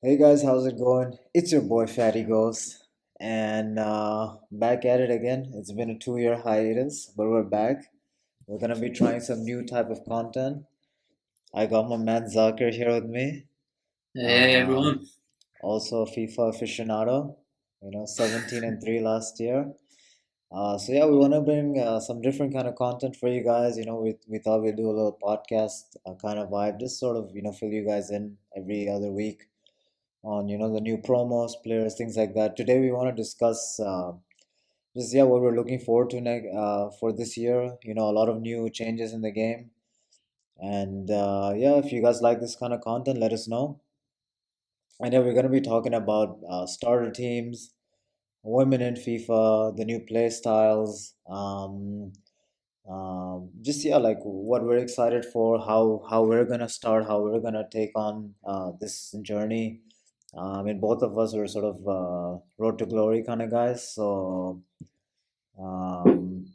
Hey guys, how's it going? It's your boy Fatty Ghost, and back at it again. It's been a 2 year hiatus, but we're back. We're gonna be trying some new type of content. I got my man Zakir here with me, Hey uh, everyone. also a FIFA aficionado. 17 and 3 last year. So yeah, we want to bring some different kind of content for you guys. We thought we'd do a little podcast kind of vibe, just sort of fill you guys in every other week on the new promos, players, things like that. Today we want to discuss just what we're looking forward to next for this year. A lot of new changes in the game, and if you guys like this kind of content, let us know. And yeah, we're gonna be talking about starter teams, women in FIFA, the new play styles, just like what we're excited for, how we're gonna start, how we're gonna take on this journey. I mean, both of us are sort of road to glory kind of guys, so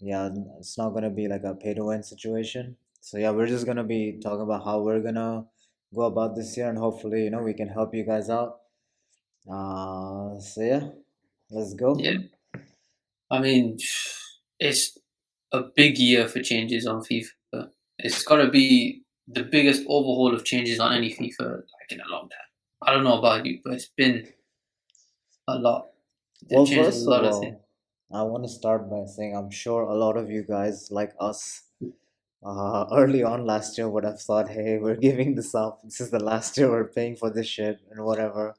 yeah, it's not gonna be like a pay to win situation. So yeah, we're just gonna be talking about how we're gonna go about this year, and hopefully, we can help you guys out. So yeah, let's go. Yeah, I mean, it's a big year for changes on FIFA. It's got to be the biggest overhaul of changes on any FIFA like in a long time. I don't know about you, but it's been a lot. They've Well, changed a first of lot of things. all, I want to start by saying I'm sure a lot of you guys like us early on last year would have thought, hey, we're giving this up. This is the last year we're paying for this shit and whatever.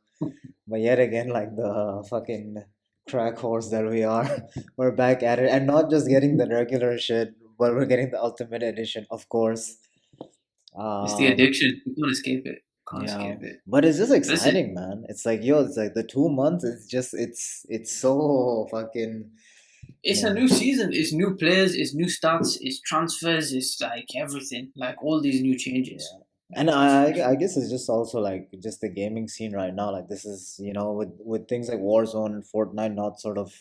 But yet again, like the fucking crack horse that we are, we're back at it. And not just getting the regular shit, but we're getting the ultimate edition, of course. It's the Um, addiction. You can't escape it. Can't yeah. escape it. But it's just Listen, exciting, man. It's like, yo, it's like the 2 months, it's so fucking, it's a yeah. new season. It's new players. It's new stats. It's transfers. It's like everything. Like all these new changes. Yeah. And I guess it's just also like just the gaming scene right now. Like this is, with things like Warzone and Fortnite not sort of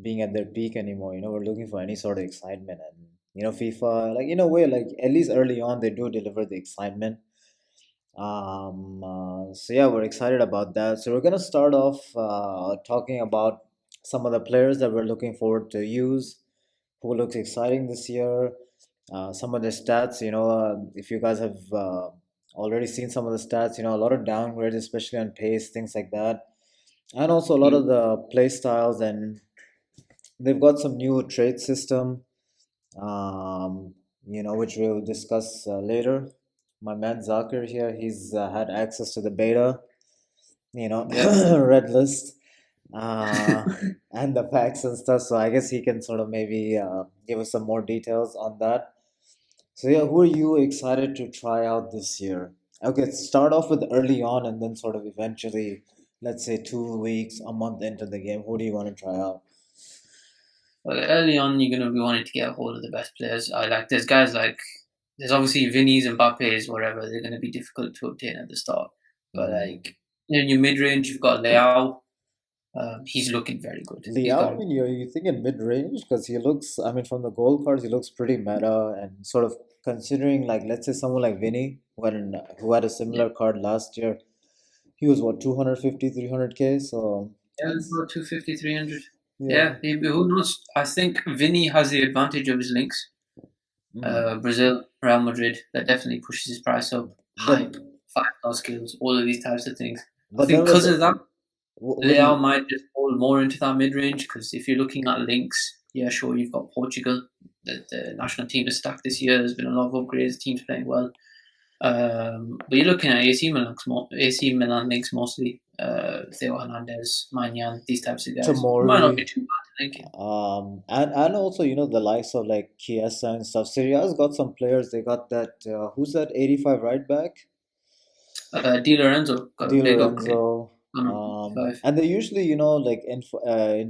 being at their peak anymore. We're looking for any sort of excitement, and FIFA, like in a way, like at least early on they do deliver the excitement. So yeah, we're excited about that. So we're gonna start off talking about some of the players that we're looking forward to use, who looks exciting this year. Some of the stats, if you guys have already seen some of the stats, a lot of downgrades, especially on pace, things like that, and also a lot of You, the play styles, and they've got some new trade system, which we'll discuss later. My man Zakir here, he's had access to the beta, yeah. red list, uh, and the packs and stuff. So I guess he can sort of maybe give us some more details on that. So yeah, who are you excited to try out this year? Okay, start off with early on, and then sort of eventually, let's say 2 weeks, a month into the game. Who do you want to try out? Well, early on, you're going to be wanting to get a hold of the best players. There's guys like, there's obviously Vinny's and Mbappe's, whatever. They're going to be difficult to obtain at the start. But Mm. like, in your mid range, you've got Leao. He's looking very good. He's Liao, got I a mean, you thinking mid range because he looks. I mean, from the goal cards, he looks pretty meta and sort of considering like let's say someone like Vinny, who had a yeah, similar card last year. He was what 250, 300K. So yeah, that's about 250, 300. yeah. Yeah, who knows? I think Vinny has the advantage of his links. Mm. Brazil, Real Madrid, that definitely pushes his price up. But Hype, 5 star skills, all of these types of things. I but then think with because of that, with Leao might just fall more into that mid range because if you're looking at links, yeah, sure, you've got Portugal. The national team is stacked this year. There's been a lot of upgrades. The team's playing well. But you're looking at AC Milan links mostly. Theo Hernandez, Manyan, these types of guys. Might not be Tomori, too bad to link in. and also the likes of like Chiesa and stuff. Serie A's got some players. They got that who's that 85 right back? Di Lorenzo got a Di big upgrade. Lorenzo. On a 5. And they usually, like in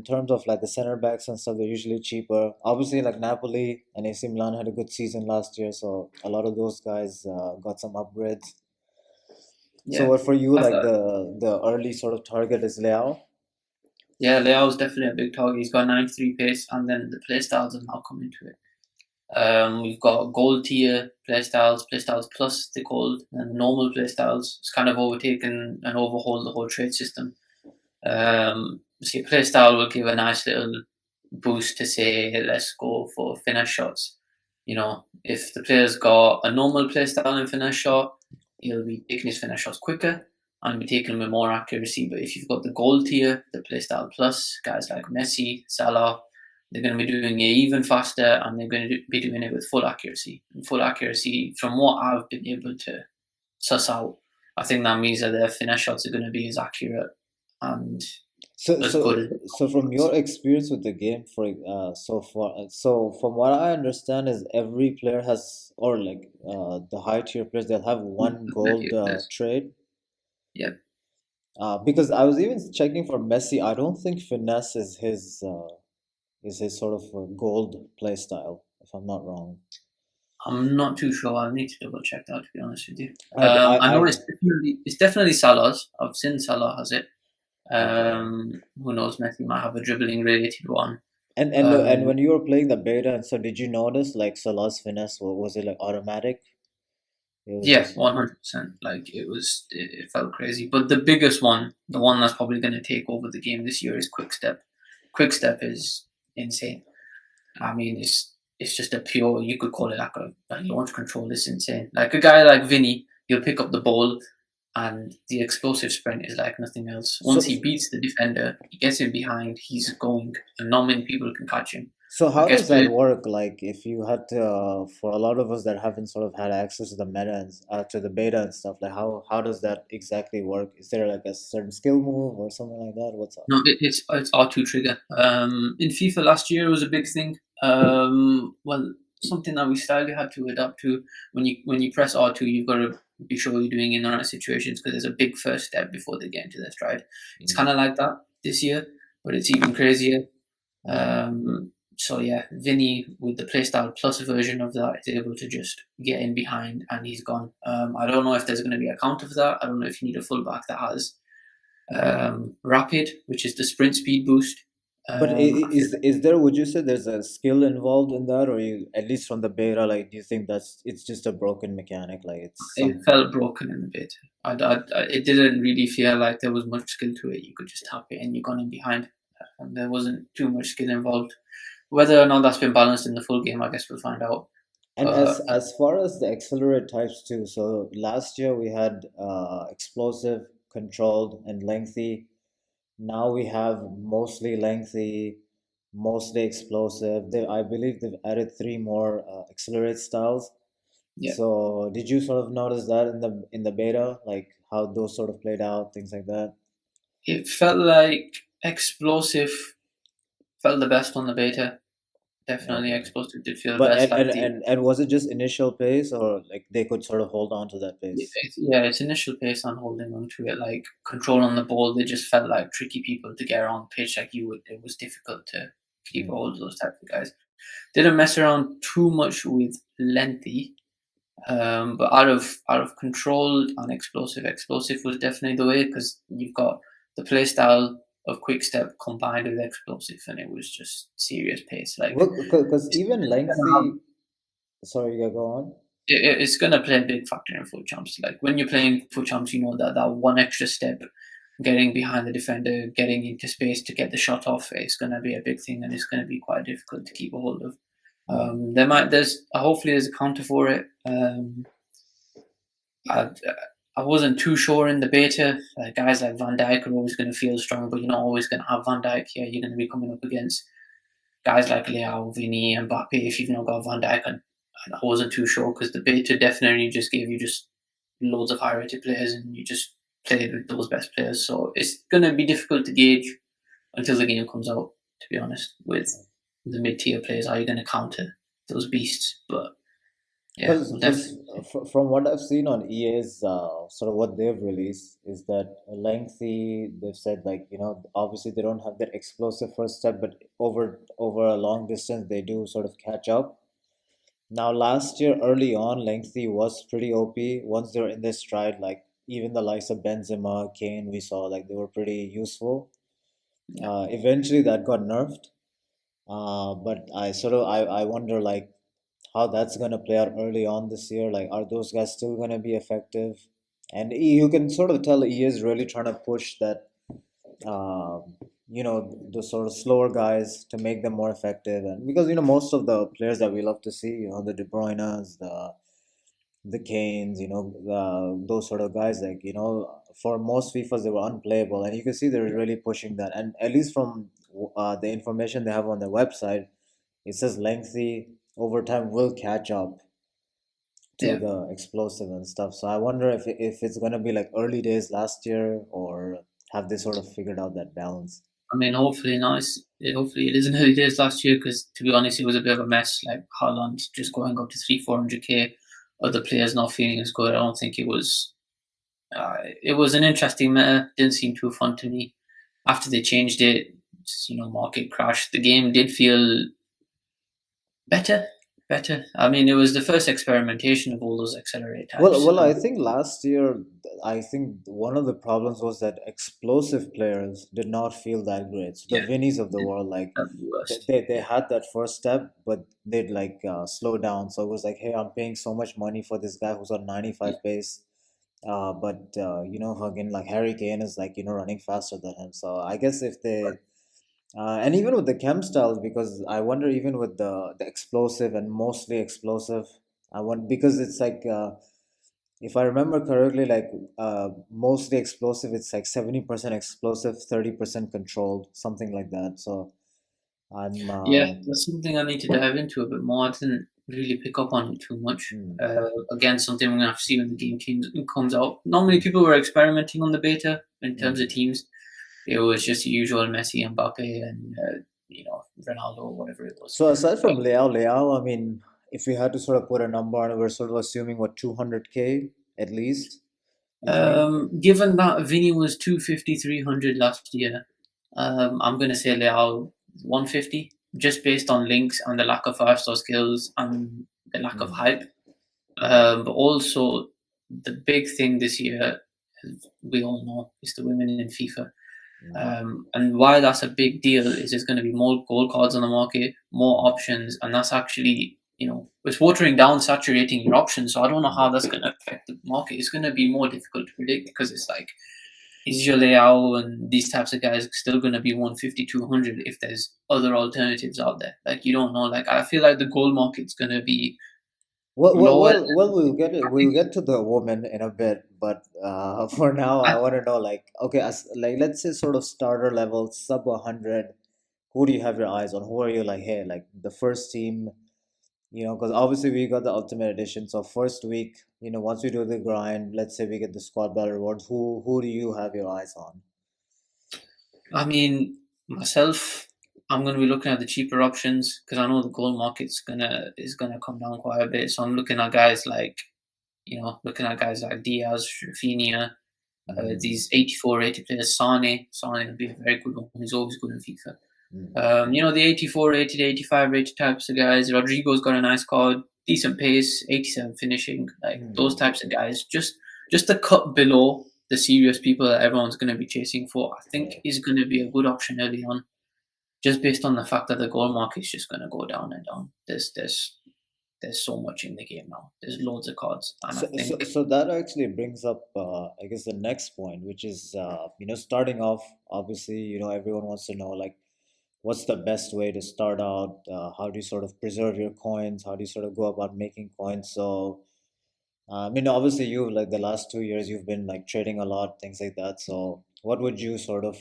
terms of like the center backs and stuff, they're usually cheaper. Obviously, like Napoli and AC Milan had a good season last year, so a lot of those guys got some upgrades. So, Yeah. what for you, I like thought, the early sort of target is Leao? yeah, Leao's definitely a big target. He's got 93 pace, and then the play styles have now come into it. We've got gold tier playstyles plus the gold, and the normal playstyles. It's kind of overtaken and overhauled the whole trade system. So your playstyle will give a nice little boost to say, hey, let's go for finesse shots. You know, if the player's got a normal playstyle in finesse shot, he'll be taking his finesse shots quicker and be taking them with more accuracy. But if you've got the gold tier, the playstyle plus, guys like Messi, Salah, they're going to be doing it even faster, and they're going to be doing it with full accuracy. And full accuracy, from what I've been able to suss out, I think that means that their finesse shots are going to be as accurate and So, as so, good as so from your experience with the game, so far, so from what I understand is every player has, or like the high tier players, they'll have one gold players. trade. Yeah. Because I was even checking for Messi, I don't think finesse is his sort of gold play style, if I'm not wrong. I'm not too sure. I need to double check that, to be honest with you. I know I it's definitely Salah's. I've seen Salah has it. okay. Who knows? Messi might have a dribbling related one. And Um, when you were playing the beta, and so did you notice like Salah's finesse? Was it like automatic? It was yeah, just 100%. Like it felt crazy. But the biggest one, the one that's probably going to take over the game this year, is Quick Step. Quick Step is insane. I mean, it's just a pure. You could call it like a launch control. It's insane. Like a guy like Vinny, he'll pick up the ball, and the explosive sprint is like nothing else. Once so. he beats the defender, he gets in behind, he's going, and not many people can catch him. So I how guess does that players. work? Like if you had to, for a lot of us that haven't sort of had access to the meta and to the beta and stuff, like how does that exactly work? Is there like a certain skill move or something like that? What's up? No, it's R2 trigger. In FIFA last year, it was a big thing. Well, something that we slightly had to adapt to. When you press R2, you've got to be sure you're doing it in the right situations, because there's a big first step before they get into their stride. It's kind Mm, of like that this year, but it's even crazier. mm. So yeah, Vinny with the playstyle plus version of that is able to just get in behind and he's gone. I don't know if there's going to be a counter for that. I don't know if you need a fullback that has rapid, which is the sprint speed boost. But I feel is there, would you say there's a skill involved in that, or you at least from the beta, like do you think that's it's just a broken mechanic, like it's it some felt broken in a bit. It didn't really feel like there was much skill to it. You could just tap it and you're gone in behind, and there wasn't too much skill involved. Whether or not that's been balanced in the full game, I guess we'll find out. And But as far as the accelerate types too, so last year we had explosive, controlled, and lengthy. Now we have mostly lengthy, mostly explosive. I believe they've added three more accelerate styles. yeah, So did you sort of notice that in the beta, like how those sort of played out, things like that? it felt like explosive felt the best on the beta. Definitely, Okay. explosive did feel the But best. Like the and was it just initial pace or like they could sort of hold on to that pace? yeah, its initial pace on holding onto it, like control on the ball, they just felt like tricky people to get around the pitch. Like you would, it was difficult to keep Mm. hold of those types of guys. Didn't mess around too much with lengthy, but out of control and explosive was definitely the way, because you've got the play style of quick step combined with explosive, and it was just serious pace. Like Well, because it's even gonna have lengthy. Sorry, yeah, go on. it's going to play a big factor in foot champs. Like when you're playing foot champs, you know that one extra step, getting behind the defender, getting into space to get the shot off, is going to be a big thing, and it's going to be quite difficult to keep a hold of. Mm. There's hopefully there's a counter for it. I, I wasn't too sure in the beta. Guys like Van Dijk are always going to feel strong, but you're not always going to have Van Dijk. Yeah, you're going to be coming up against guys like Leao, Vini, and Mbappe. If you've not got Van Dijk, and I wasn't too sure, because the beta definitely just gave you just loads of high rated players, and you just played with those best players. So it's going to be difficult to gauge until the game comes out, to be honest, with the mid tier players. Are you going to counter those beasts? But yeah, we'll Because definitely. from what I've seen on EA's sort of what they've released is that lengthy, they've said like, you know, obviously they don't have that explosive first step, but over a long distance they do sort of catch up. Now last year early on, lengthy was pretty OP. Once they were in their stride, like even the likes of Benzema, Kane, we saw like they were pretty useful. Yeah. Eventually that got nerfed. But I wonder like how that's going to play out early on this year. Like, are those guys still going to be effective? And you can sort of tell he is really trying to push that, um, the sort of slower guys to make them more effective. And because, most of the players that we love to see, the De Bruyne's, the Canes, those sort of guys, like, for most FIFAs, they were unplayable. And you can see they're really pushing that. And at least from the information they have on their website, it says lengthy overtime will catch up to Yeah. the explosive and stuff. So I wonder if it's gonna be like early days last year, or have they sort of figured out that balance? I mean, hopefully nice. Hopefully it isn't early days last year because, to be honest, it was a bit of a mess. Like Haaland just going up to 300-400k, other players not feeling as good. I don't think it was. It was an interesting meta. Didn't seem too fun to me. After they changed it, market crashed. The game did feel better. Better. I mean, it was the first experimentation of all those accelerate Well, types. well, I think last year, I think one of the problems was that explosive players did not feel that great. So the Yeah, Vinnies of the world, like that was the they, worst. they, they had that first step, but they'd like slow down. So it was like, hey, I'm paying so much money for this guy who's on 95 Yeah, pace. But again, like Harry Kane is like, running faster than him. So I guess if they and even with the chem styles, because I wonder even with the explosive and mostly explosive, I want because it's like if I remember correctly, like mostly explosive, it's like 70% explosive, 30% controlled, something like that. So I'm yeah, that's something I need to dive into a bit more. I didn't really pick up on it too much. hmm, Again, something we're gonna have to see when the comes out. Normally, people were experimenting on the beta in terms of hmm. teams. It was just the usual Messi, Mbappe, and Ronaldo, whatever it was. So aside from Leao, I mean, if we had to sort of put a number on it, we're sort of assuming what 200K at least, you think? Given that Vinny was 250, 300 last year, I'm going to say Leao 150, just based on links and the lack of five-star skills and the lack of Hmm, hype. right. But also, the big thing this year, as we all know, is the women in FIFA. Hmm. And why that's a big deal is there's going to be more gold cards on the market, more options, and that's actually, it's watering down, saturating your options. So I don't know how that's going to affect the market. It's going to be more difficult to predict because it's like, is your layout and these types of guys still going to be 150, 200 if there's other alternatives out there? Like, you don't know. Like, I feel like the gold market's going to be Well, well, lower. well, well, we'll get it. We'll get to the woman in a bit, but for now, I I, want to know, like, okay, like, let's say sort of starter level, sub 100. Who do you have your eyes on? Who are you like, hey, like the first team, because obviously we got the Ultimate Edition. So first week, once we do the grind, let's say we get the squad battle rewards. Who do you have your eyes on? I mean, myself, I'm going to be looking at the cheaper options because I know the gold market's gonna come down quite a bit. So I'm looking at guys like Diaz, Rafinha, Mm, these 84 80 players. Sane will be a very good one. He's always good in FIFA. mm, The 84 rated, 85 rated types of guys. Rodrigo's got a nice card, decent pace, 87 finishing. Like those mm. types of guys. Just a cut below the serious people that everyone's going to be chasing for. I think Right. is going to be a good option early on, just based on the fact that the goal market's just going to go down and down. There's so much in the game now. There's loads of cards, and I think So that actually brings up, I guess, the next point, which is, starting off. Obviously, everyone wants to know, like, what's the best way to start out? How do you sort of preserve your coins? How do you sort of go about making coins? So, I mean, obviously, you like the last 2 years, you've been like trading a lot, things like that. So, what would you sort of,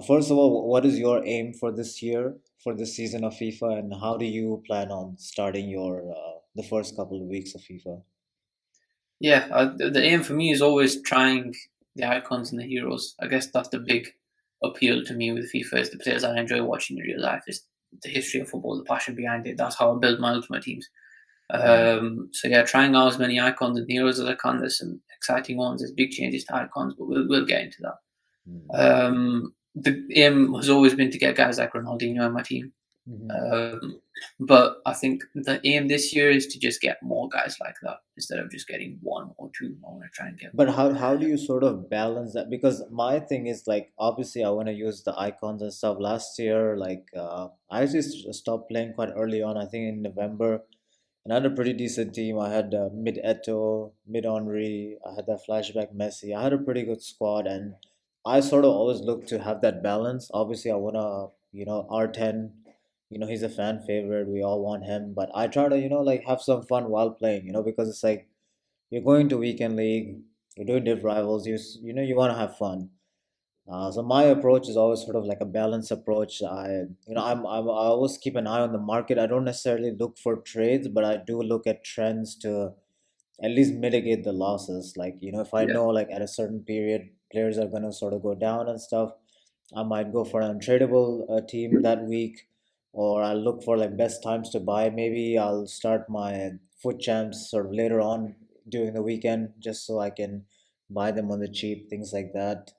first of all, what is your aim for this year, for this season of FIFA, and how do you plan on starting your the first couple of weeks of FIFA? yeah, the aim for me is always trying the icons and the heroes. I guess that's the big appeal to me with FIFA is the players I enjoy watching in real life. Is the history of football, the passion behind it. That's how I build my ultimate teams. Mm, So yeah, trying out as many icons and heroes as I can. There's some exciting ones. There's big changes to icons, but we'll get into that. mm. The aim has always been to get guys like Ronaldinho in my team. Hmm. But I think the aim this year is to just get more guys like that instead of just getting one or two. I want to try and get But more. how do you sort of balance that? Because my thing is like obviously I want to use the icons and stuff. Last year, like I actually stopped playing quite early on. I think in November, and I had a pretty decent team. I had mid Eto, mid Henri. I had that flashback Messi. I had a pretty good squad, and I sort of always look to have that balance. Obviously, I wanna R10. He's a fan favorite. We all want him, but I try to like have some fun while playing. Because it's like you're going to weekend league, you're doing div rivals, you want to have fun. So my approach is always sort of like a balanced approach. I always keep an eye on the market. I don't necessarily look for trades, but I do look at trends to at least mitigate the losses. Like, if I Yeah, know like at a certain period players are gonna sort of go down and stuff, I might go for an untradeable team that week, or I'll look for like best times to buy. Maybe I'll start my foot champs sort of later on during the weekend just so I can buy them on the cheap, things like that.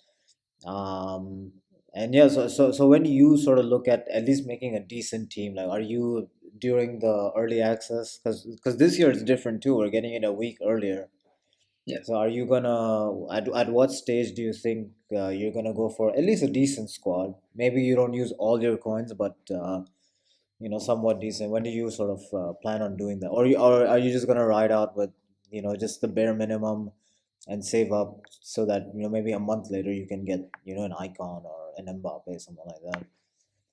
Um, and yeah, so when you sort of look at least making a decent team, like are you during the early access? Because this year it's different too. We're getting it a week earlier. yeah. So are you gonna at what stage do you think you're gonna go for at least a decent squad? Maybe you don't use all your coins, but somewhat decent. When do you sort of plan on doing that, or are you just gonna ride out with just the bare minimum and save up so that maybe a month later you can get an icon or an Mbappe, something like that?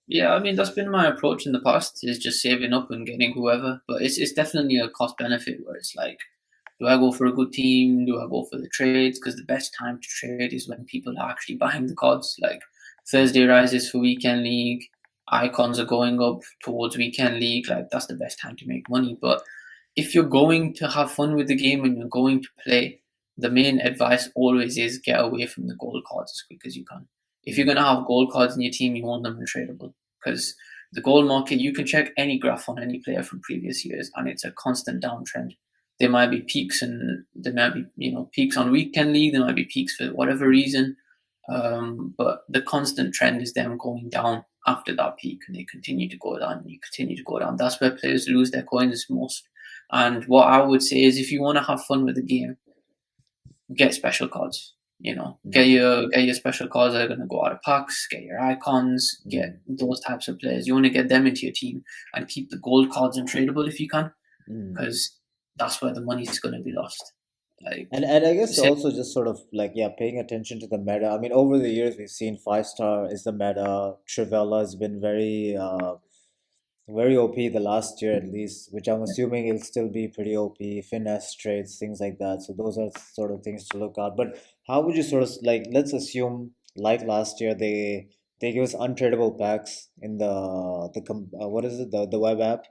Yeah, I mean that's been my approach in the past is just saving up and getting whoever. But it's definitely a cost benefit where it's like, do I go for a good team? Do I go for the trades? Because the best time to trade is when people are actually buying the cards. Like Thursday rises for weekend league, icons are going up towards weekend league. Like that's the best time to make money. But if you're going to have fun with the game and you're going to play, the main advice always is get away from the gold cards as quick as you can. If you're Mm, going to have gold cards in your team, you want them untradeable because the gold market, you can check any graph on any player from previous years and it's a constant downtrend. There might be peaks and there might be, peaks on weekend league, there might be peaks for whatever reason. But the constant trend is them going down after that peak and they continue to go down and you continue to go down. That's where players lose their coins most. And what I would say is if you want to have fun with the game, get special cards. mm, Get your special cards that are going to go out of packs. Get your icons. Get mm, those types of players. You want to get them into your team and keep the gold cards untradeable if you can, mm. because that's where the money's going to be lost. Like, And I guess say, also just sort of like yeah, paying attention to the meta. I mean, over the years we've seen five star is the meta. Trivella has been very OP the last year at least, which I'm assuming it'll still be pretty OP. Finesse trades, things like that. So those are sort of things to look at. But how would you sort of like let's assume like last year they give us untradeable packs in what is it the web app.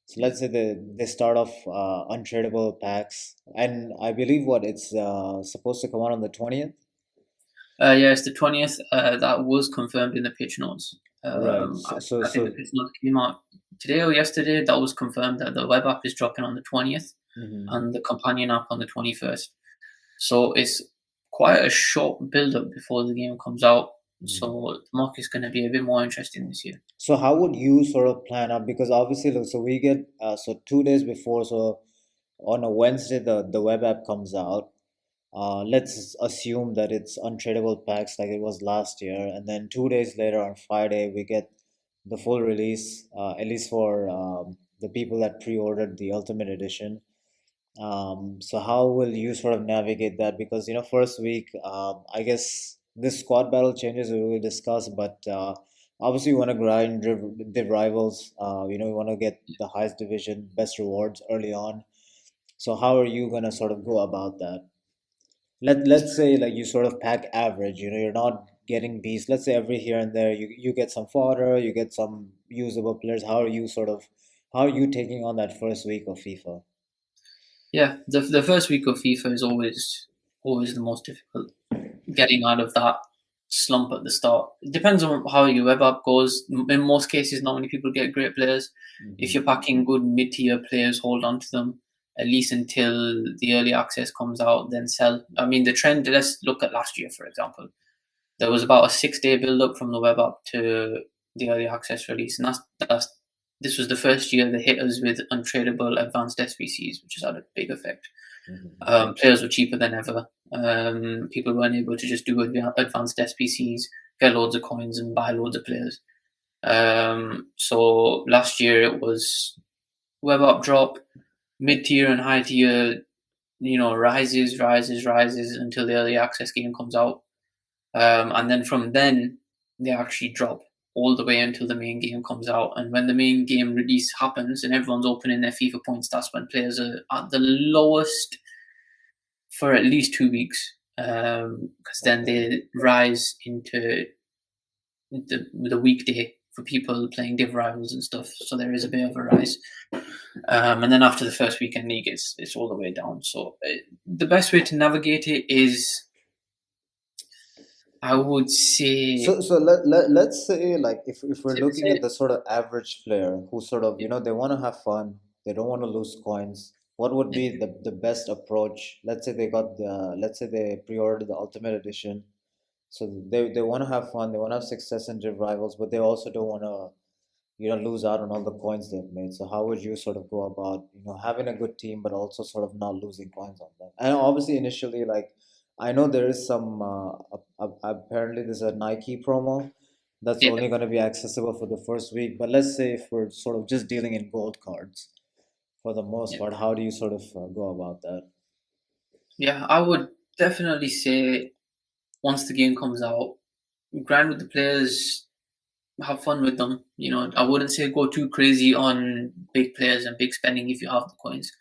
So let's say they start off untradeable packs, and I believe what it's supposed to come out on the 20th. yeah, it's the 20th. That was confirmed in the pitch notes. Right. So so I think the so. pitch notes came out today or yesterday. That was confirmed that the web app is dropping on the 20th Mhm. and the companion app on the 21st. So it's quite a short build up before the game comes out. Mhm. So the market's going to be a bit more interesting this year. So how would you sort of plan out? Because obviously, look, so we get so 2 days before, so on a Wednesday the web app comes out. Let's assume that it's untradeable packs like it was last year, and then 2 days later on Friday we get the full release, at least for the people that pre-ordered the Ultimate Edition. So how will you sort of navigate that? Because first week, I guess this squad battle changes we will discuss, but obviously we want to grind div rivals. We want to get the highest division, best rewards early on. So how are you gonna sort of go about that? Let's say like you sort of pack average. You're not getting beast. Let's say every here and there you get some fodder, you get some usable players. How are you taking on that first week of FIFA? Yeah, the first week of FIFA is always the most difficult. Getting out of that slump at the start. It depends on how your web app goes. In most cases, not many people get great players. If Hmm. you're packing good mid-tier players, hold on to them at least until the early access comes out, then sell. I mean, the trend. Let's look at last year, for example. There was about a 6-day build-up from the web app to the early access release, and that's this was the first year they hit us with untradeable advanced SBCs, which has had a big effect. Players were cheaper than ever. People weren't able to just do advanced SBCs, get loads of coins, and buy loads of players. So last year it was web up drop, mid tier and high tier, rises until the early access game comes out. And then from then they actually drop all the way until the main game comes out. And when the main game release happens and everyone's opening their FIFA points, that's when players are at the lowest for at least 2 weeks. Because then they rise into the weekday for people playing Div Rivals and stuff. So there is a bit of a rise. And then after the first weekend league, it's all the way down. So the best way to navigate it is, I would say. So let's say, like, if we're looking at the sort of average player who sort of, they want to have fun, they don't want to lose coins, what would be the best approach? Let's say they pre-ordered the Ultimate Edition, so they want to have fun, they want to have success in Div Rivals, but they also don't want to, lose out on all the coins they've made. So how would you sort of go about, having a good team, but also sort of not losing coins on them? And obviously, initially, like, I know there is some, apparently there's a Nike promo that's Yeah. only going to be accessible for the first week. But let's say if we're sort of just dealing in gold cards for the most part, how do you sort of go about that? Yeah, I would definitely say once the game comes out, grind with the players, have fun with them. I wouldn't say go too crazy on big players and big spending if you have the coins,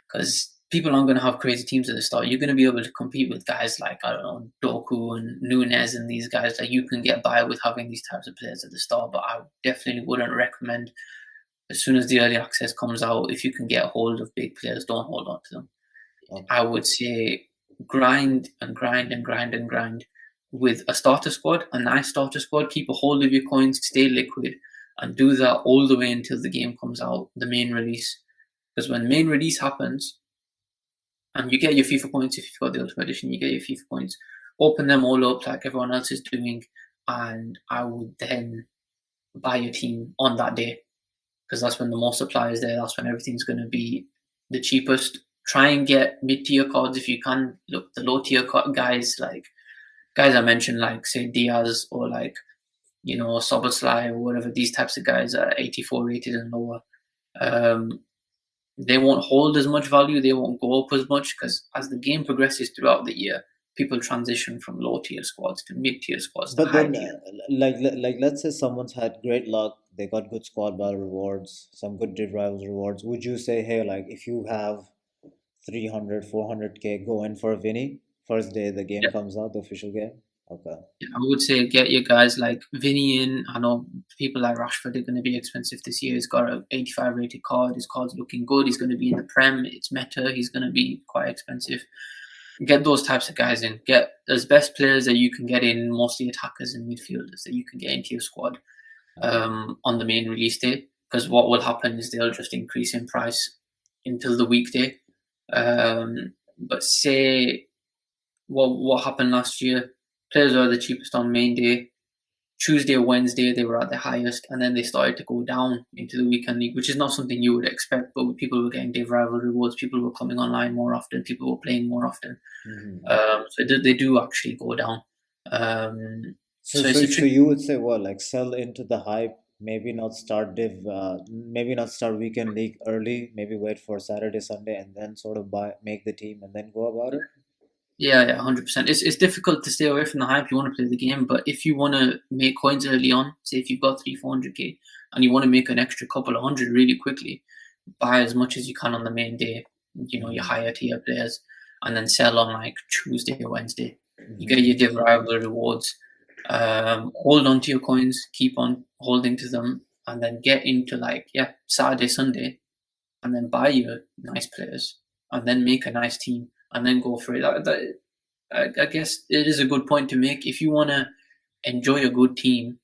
because people aren't going to have crazy teams at the start. You're going to be able to compete with guys like, I don't know, Doku and Nunez and these guys. Like, you can get by with having these types of players at the start, but I definitely wouldn't recommend, as soon as the early access comes out, if you can get a hold of big players, don't hold on to them. Okay. I would say grind and grind and grind and grind with a starter squad, a nice starter squad. Keep a hold of your coins, stay liquid, and do that all the way until the game comes out, the main release. Because when main release happens, and you get your FIFA points, if you've got the Ultimate Edition, you get your FIFA points, open them all up like everyone else is doing, and I would then buy your team on that day, because that's when the more supply is there, that's when everything's going to be the cheapest. Try and get mid-tier cards if you can. Look, the low-tier guys, like guys I mentioned, like, say, Diaz or like, Soboslai or whatever, these types of guys are 84 rated and lower. They won't hold as much value, they won't go up as much, because as the game progresses throughout the year, people transition from low tier squads to mid tier squads to But high then, tier. like, let's say someone's had great luck, they got good squad battle rewards, some good Div Rivals rewards. Would you say, hey, like, if you have 300, 400K, go in for Vinny first day the game Yeah. comes out, the official game? Okay. I would say get your guys like Vinny in. I know people like Rashford are going to be expensive this year. He's got an 85 rated card. His card's looking good. He's going to be in the Prem. It's meta. He's going to be quite expensive. Get those types of guys in. Get as best players that you can get in, mostly attackers and midfielders that you can get into your squad on the main release day. Because what will happen is they'll just increase in price until the weekday. But say what happened last year, players were the cheapest on main day. Tuesday or Wednesday, they were at the highest, and then they started to go down into the weekend league, which is not something you would expect. But people were getting Div Rival rewards, people were coming online more often, people were playing more often. So they do actually go down. So you would say what, like, sell into the hype, maybe not start maybe not start weekend league early, maybe wait for Saturday, Sunday, and then sort of make the team and then go about it? Yeah, 100%. It's difficult to stay away from the hype. You want to play the game, but if you want to make coins early on, say if you've got 300-400K and you want to make an extra couple of hundred really quickly, buy as much as you can on the main day, your higher tier players, and then sell on like Tuesday or Wednesday. You get your Div Rival rewards. Hold on to your coins, keep on holding to them, and then get into Saturday, Sunday, and then buy your nice players, and then make a nice team, and then go for it. I guess it is a good point to make. If you want to enjoy a good team,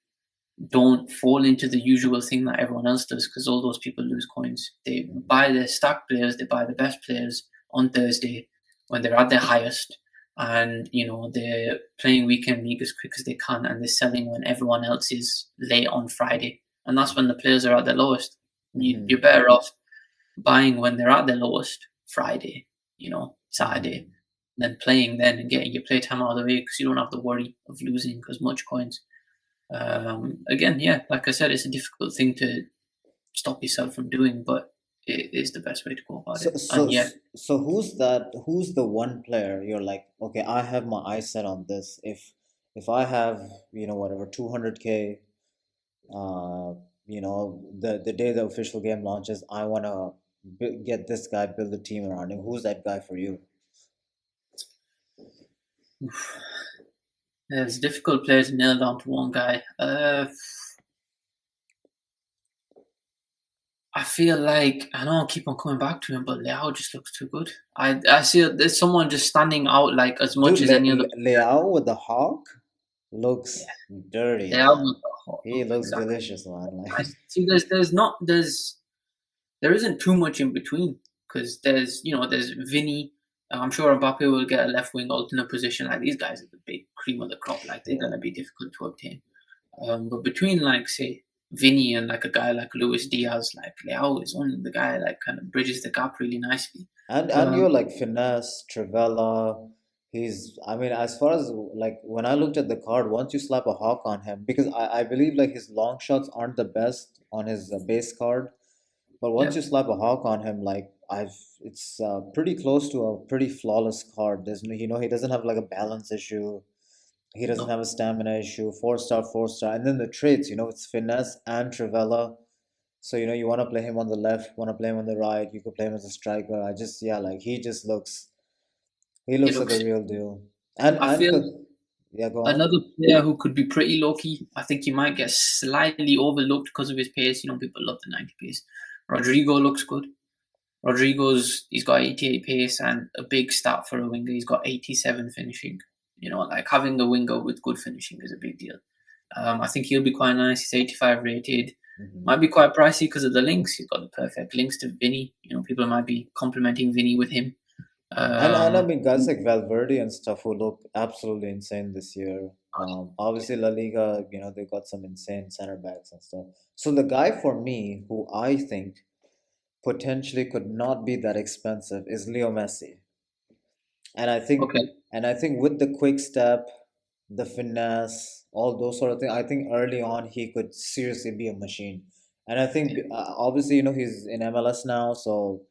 don't fall into the usual thing that everyone else does, because all those people lose coins. They buy their stack players, they buy the best players on Thursday when they're at their highest, and they're playing weekend league as quick as they can, and they're selling when everyone else is late on Friday. and that's when the players are at their lowest. Hmm. You're better off buying when they're at their lowest, Friday, Saturday, Hmm. than playing then and getting your playtime out of the way because you don't have the worry of losing as much coins. Again, yeah, like I said, it's a difficult thing to stop yourself from doing, but it is the best way to go about So, it. so, And yeah, so who's that? Who's the one player you're like, okay, I have my eyes set on this. If I have, whatever, 200K, uh, the day the official game launches, I wanna get this guy, build a team around him. Who's that guy for you? it's difficult player to nail down to one guy. I feel like I know I keep on coming back to him, but Leao just looks too good. I see there's someone just standing out like as Dude, much as any other. Leao with the hawk looks Yeah, dirty, Leao man. with the hot He look, looks exactly. delicious, man. I Like, see. There isn't too much in between because there's Vinny. I'm sure Mbappe will get a left wing alternate position. Like these guys are the big cream of the crop. Like they're yeah. gonna be difficult to obtain. But between like say Vinny and like a guy like Luis Diaz, like Leao is only the guy like kind of bridges the gap really nicely. And Um, you're like finesse, Trivella. I mean, as far as like when I looked at the card, once you slap a hawk on him, because I believe like his long shots aren't the best on his base card, but once yeah, you slap a hawk on him, like it's pretty close to a pretty flawless card. He doesn't have like a balance issue. He doesn't no, have a stamina issue. 4 star, 4 star, and then the traits, it's finesse and Trivella. So, you want to play him on the left, want to play him on the right. You could play him as a striker. Yeah, like he he looks like the looks. real deal. And I feel yeah, go on. another player who could be pretty low key. I think he might get slightly overlooked because of his pace. People love the 90 pace. Rodrigo looks good. He's got 88 pace and a big stat for a winger. He's got 87 finishing. Like having a winger with good finishing is a big deal. I think he'll be quite nice. He's 85 rated. Hmm. Might be quite pricey because of the links. He's got the perfect links to Vinny. People might be complimenting Vinny with him. And I Um, mean, guys like Valverde and stuff who look absolutely insane this year. Obviously, La Liga, they got some insane center backs and stuff. So the guy for me who I think potentially could not be that expensive is Leo Messi. And I think okay. and I think with the quick step, the finesse, all those sort of things, I think early on he could seriously be a machine. And I think Yeah. obviously he's in MLS now, so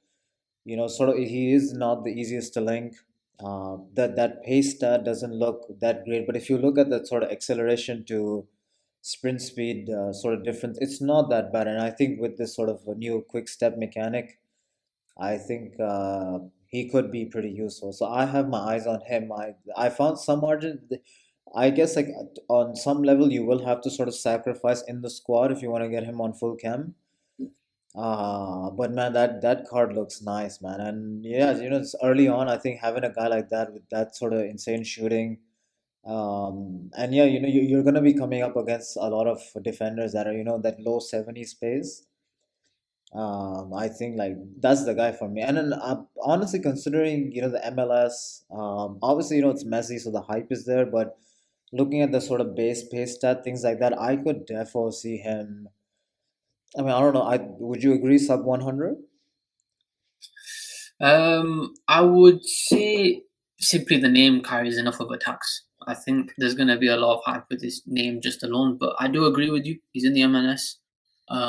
sort of he is not the easiest to link. That pace stat doesn't look that great, but if you look at the sort of acceleration to sprint speed sort of difference, it's not that bad. And I think with this sort of a new quick step mechanic, I think he could be pretty useful. So I have my eyes on him. I found some Argent. I guess like on some level you will have to sort of sacrifice in the squad if you want to get him on full chem. But man, that card looks nice, man. And yeah, it's early on. I think having a guy like that with that sort of insane shooting, and yeah, you're gonna be coming up against a lot of defenders that are that low 70s pace. I think like that's the guy for me. And then honestly, considering the MLS, obviously it's Messi, so the hype is there. But looking at the sort of base pace stat things like that, I could definitely see him. I mean, I don't know. I Would you agree sub 100? I would say simply the name carries enough of a tax. I think there's going to be a lot of hype with his name just alone, but I do agree with you. He's in the MLS.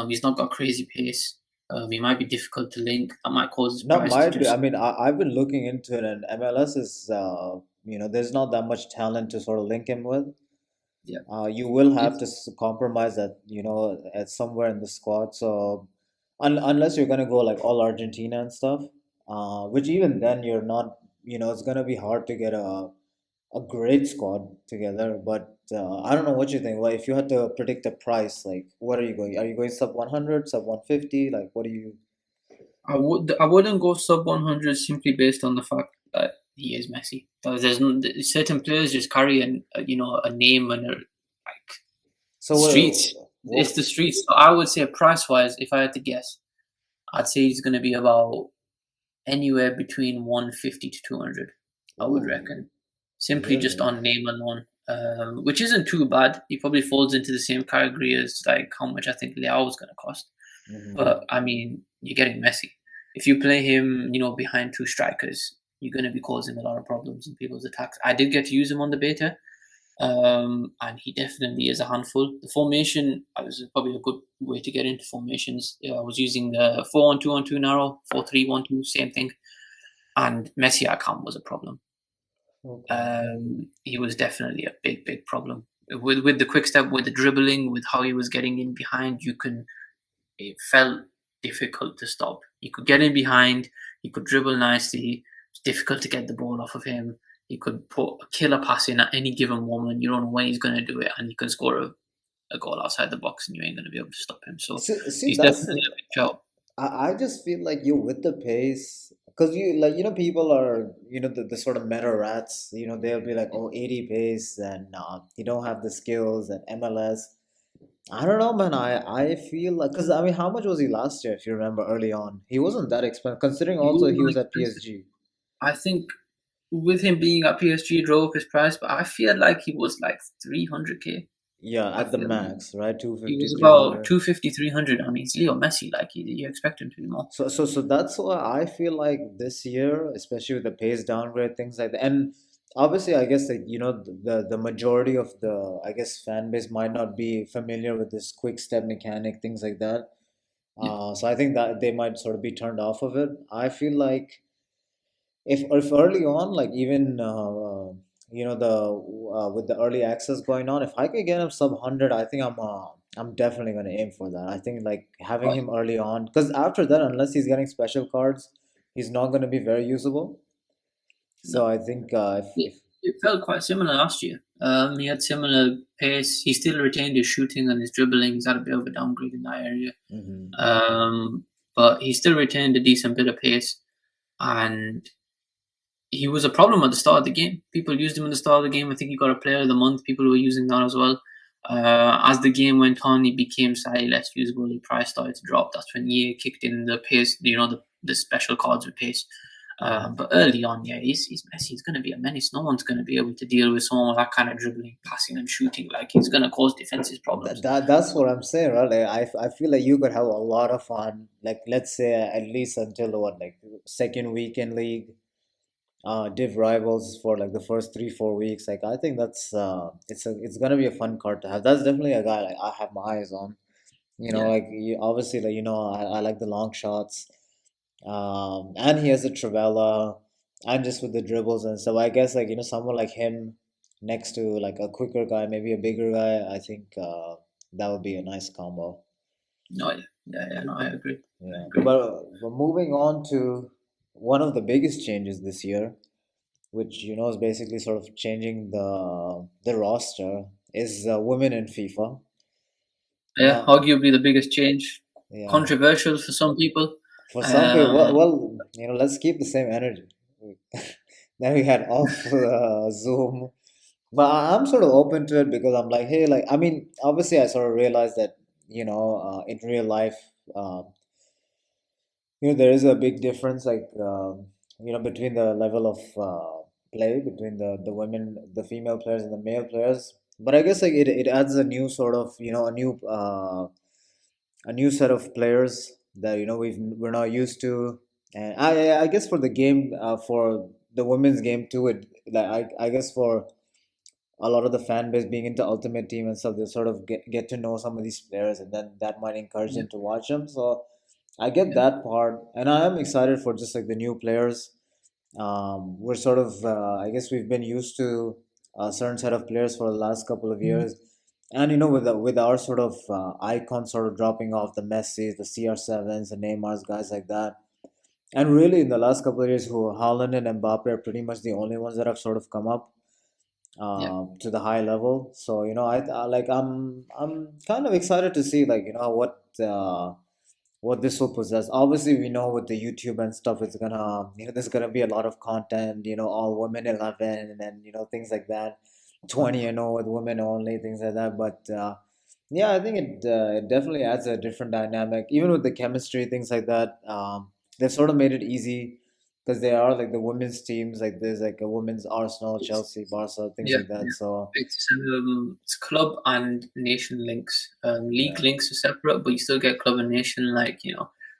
He's not got crazy pace. He might be difficult to link. That might cause his Not price to might be. I just mean, I've been looking into it, and MLS is, there's not that much talent to sort of link him with. yeah. You will have to It's, compromise that, at somewhere in the squad. So, unless you're gonna go like all Argentina and stuff, which even then you're not, it's gonna be hard to get a great squad together. But I don't know what you think. Well, if you had to predict a price, like, what are you going? Are you going sub 100, sub 150? Like, what do you? I wouldn't go sub 100 simply based on the fact that he is Messi. Certain players just carry a name and like So, streets. It's what? the streets. So I would say price wise, if I had to guess, I'd say he's going to be about anywhere between 150 to 200. I would Ooh, reckon, simply just really? on name alone. which isn't too bad. He probably falls into the same category as like how much I think Leao was going to cost. Hmm. But I mean, you're getting Messi. If you play him, behind two strikers, you're going to be causing a lot of problems in people's attacks. I did get to use him on the beta, and he definitely is a handful. The formation, I was probably a good way to get into formations. I was using the 4-1-2-1-2 narrow, 4-3-1-2, same thing. And Messi at camp was a problem. Okay. He was definitely a big, big problem with the quick step, with the dribbling, with how he was getting in behind. It felt difficult to stop. He could get in behind. He could dribble nicely. It's difficult to get the ball off of him. He could put a killer pass in at any given moment. You don't know when he's going to do it, and he can score a goal outside the box, and you ain't going to be able to stop him. So See, he's that's definitely a big shout. I just feel like you with the pace because you like people are the sort of meta rats they'll be like, oh, 80 pace and you don't have the skills and MLS. I don't know, man. I feel like because I mean, how much was he last year? If you remember early on, he wasn't that expensive considering He also was he not was at expensive. PSG. I think with him being at PSG drove up his price, but I feel like he was like 300k. Yeah, I at the feel like max, right? Two he fifty, was three about hundred. 250, 300. I mean, it's Leo Messi. Like you expect him to be more. So that's why I feel like this year, especially with the pace downgrade, things like that, and obviously, I guess like the majority of the I guess fan base might not be familiar with this quick step mechanic, things like that. Yeah, So I think that they might sort of be turned off of it. I feel like if early on, like even the with the early access going on, if I could get him sub 100, I think I'm definitely gonna aim for that. I think like having but him early on, because after that, unless he's getting special cards, he's not gonna be very usable. So no, I think it felt quite similar last year. He had similar pace. He still retained his shooting and his dribbling. He's had a bit of a downgrade in that area. mhm. Um, but he still retained a decent bit of pace, and he was a problem at the start of the game. People used him in the start of the game. I think he got a Player of the Month. People were using that as well. As the game went on, he became slightly less usable. His price started to drop. That's when EA kicked in the pace, the special cards with pace. But early on, yeah, he's Messi. He's going to be a menace. No one's going to be able to deal with someone with that kind of dribbling, passing, and shooting. Like he's going to cause defenses problems. That's what I'm saying, right? Like, I feel like you could have a lot of fun. Like let's say at least until what like second weekend league. Div rivals for like the first 3 4 weeks. Like I think it's gonna be a fun card to have. That's definitely a guy like I have my eyes on. Yeah, Like obviously like I like the long shots. And he has a Travella and just with the dribbles and stuff. I guess like someone like him next to like a quicker guy, maybe a bigger guy. I think that would be a nice combo. no, no, I agree. I Yeah, agree. but moving on to one of the biggest changes this year, which is basically sort of changing the roster, is women in FIFA. Yeah, Now, arguably the biggest change. yeah, Controversial for some people. for some people, Um, let's keep the same energy. Then we had off Zoom, but I'm sort of open to it because I'm like, hey, like I mean, obviously, I sort of realized that in real life, there is a big difference, like between the level of play between the women, the female players, and the male players. But I guess like it adds a new sort of a new set of players that we're not used to, and I guess for the game for the women's game too, it like I guess for a lot of the fan base being into Ultimate Team and stuff, they sort of get to know some of these players, and then that might encourage yeah, them to watch them. So I get yeah, that part, and I am excited for just like the new players. We're sort of, I guess, we've been used to a certain set of players for the last couple of mm, years, and with our sort of icons sort of dropping off, the Messi's, the CR7s, the Neymar's, guys like that. And really, in the last couple of years, who Haaland and Mbappe are pretty much the only ones that have sort of come up yeah, to the high level. So I like I'm kind of excited to see like what this will possess. Obviously, we know with the YouTube and stuff, it's gonna there's gonna be a lot of content. All women 11 and then things like that. 20 with women only, things like that. But yeah, I think it definitely adds a different dynamic. Even with the chemistry, things like that. They've sort of made it easy because there are like the women's teams, like there's like a women's Arsenal, Chelsea, Barca, things Yeah, like that. yeah. So It's club and nation links. League yeah, links are separate, but you still get club and nation. Like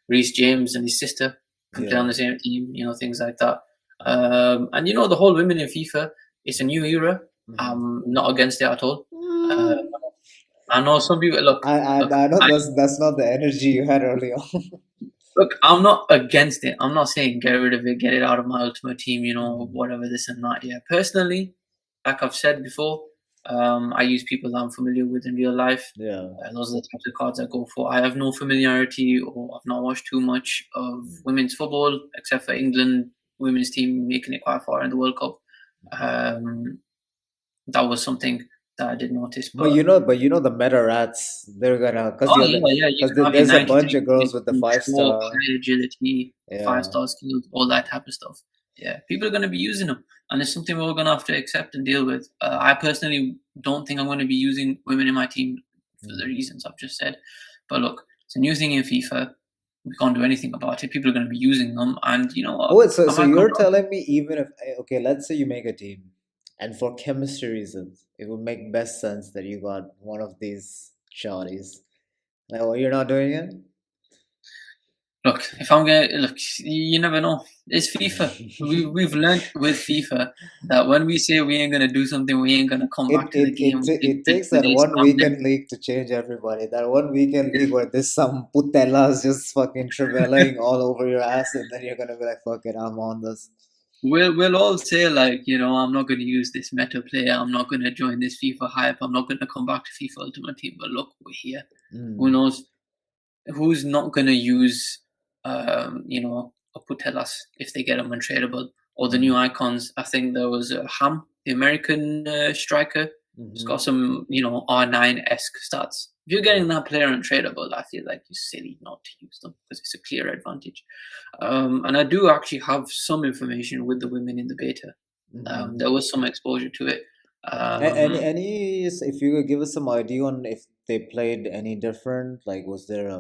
Reece James and his sister can play on yeah. the same team. Things like that. And the whole women in FIFA. It's a new era. Mhm. I'm not against it at all. Uh, Mm. I know some people. Look, look. I know that's not the energy you had earlier. Look, I'm not against it. I'm not saying get rid of it, get it out of my ultimate team, Mm. whatever this and that. Yeah, personally, like I've said before, I use people that I'm familiar with in real life. Yeah. Those are the types of cards I go for. I have no familiarity, or I've not watched too much of Mm. women's football, except for England women's team making it quite far in the World Cup. Um, that was something that I did notice. But But you know the meta rats, they're gonna oh yeah, yeah, you can have your there's a bunch 93 of girls points, with the brute five stroke, star. high agility, five Yeah. star skills, all that type of stuff. Yeah, people are going to be using them, and it's something we're going to have to accept and deal with. I personally don't think I'm going to be using women in my team for the Mm. reasons I've just said. But look, it's a new thing in FIFA. We can't do anything about it. People are going to be using them, and you know Oh what? wait, I so might come you're around. telling me even if okay, let's say you make a team, and for chemistry reasons, it would make best sense that you got one of these shawties. Like, oh, you're not doing it? Look, if I'm going to look, you never know. It's FIFA. We've learned with FIFA that when we say we ain't gonna do something, we ain't gonna come back to the game It takes that with a one strong weekend league to change everybody. That one weekend league where there's some putellas just fucking traveling all over your ass, and then you're gonna be like, "Fuck it, I'm on this." We'll all say like, I'm not gonna use this meta player, I'm not gonna join this FIFA hype, I'm not gonna come back to FIFA Ultimate Team, but look, we're here. Who Mm. knows? Who's not gonna use a Putellas if they get them untradeable? Or the new Mm. icons. I think there was Ham, the American striker. He's got Hmm. some, R9-esque stats. If you're getting that player untradeable, I feel like you're silly not to use them because it's a clear advantage. And I do actually have some information with the women in the beta. Hmm. There was some exposure to it. Um, If you could give us some idea on if they played any different, like was there a,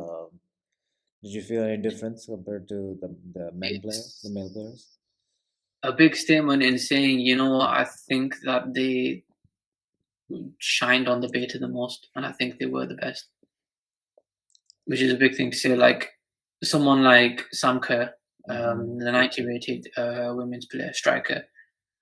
did you feel any difference compared to the men player, the it's male players? a big statement in saying, I think that they shined on the beta the most, and I think they were the best, which is a big thing to say. Like someone like Sam Kerr, Hmm. the 90 rated women's player striker,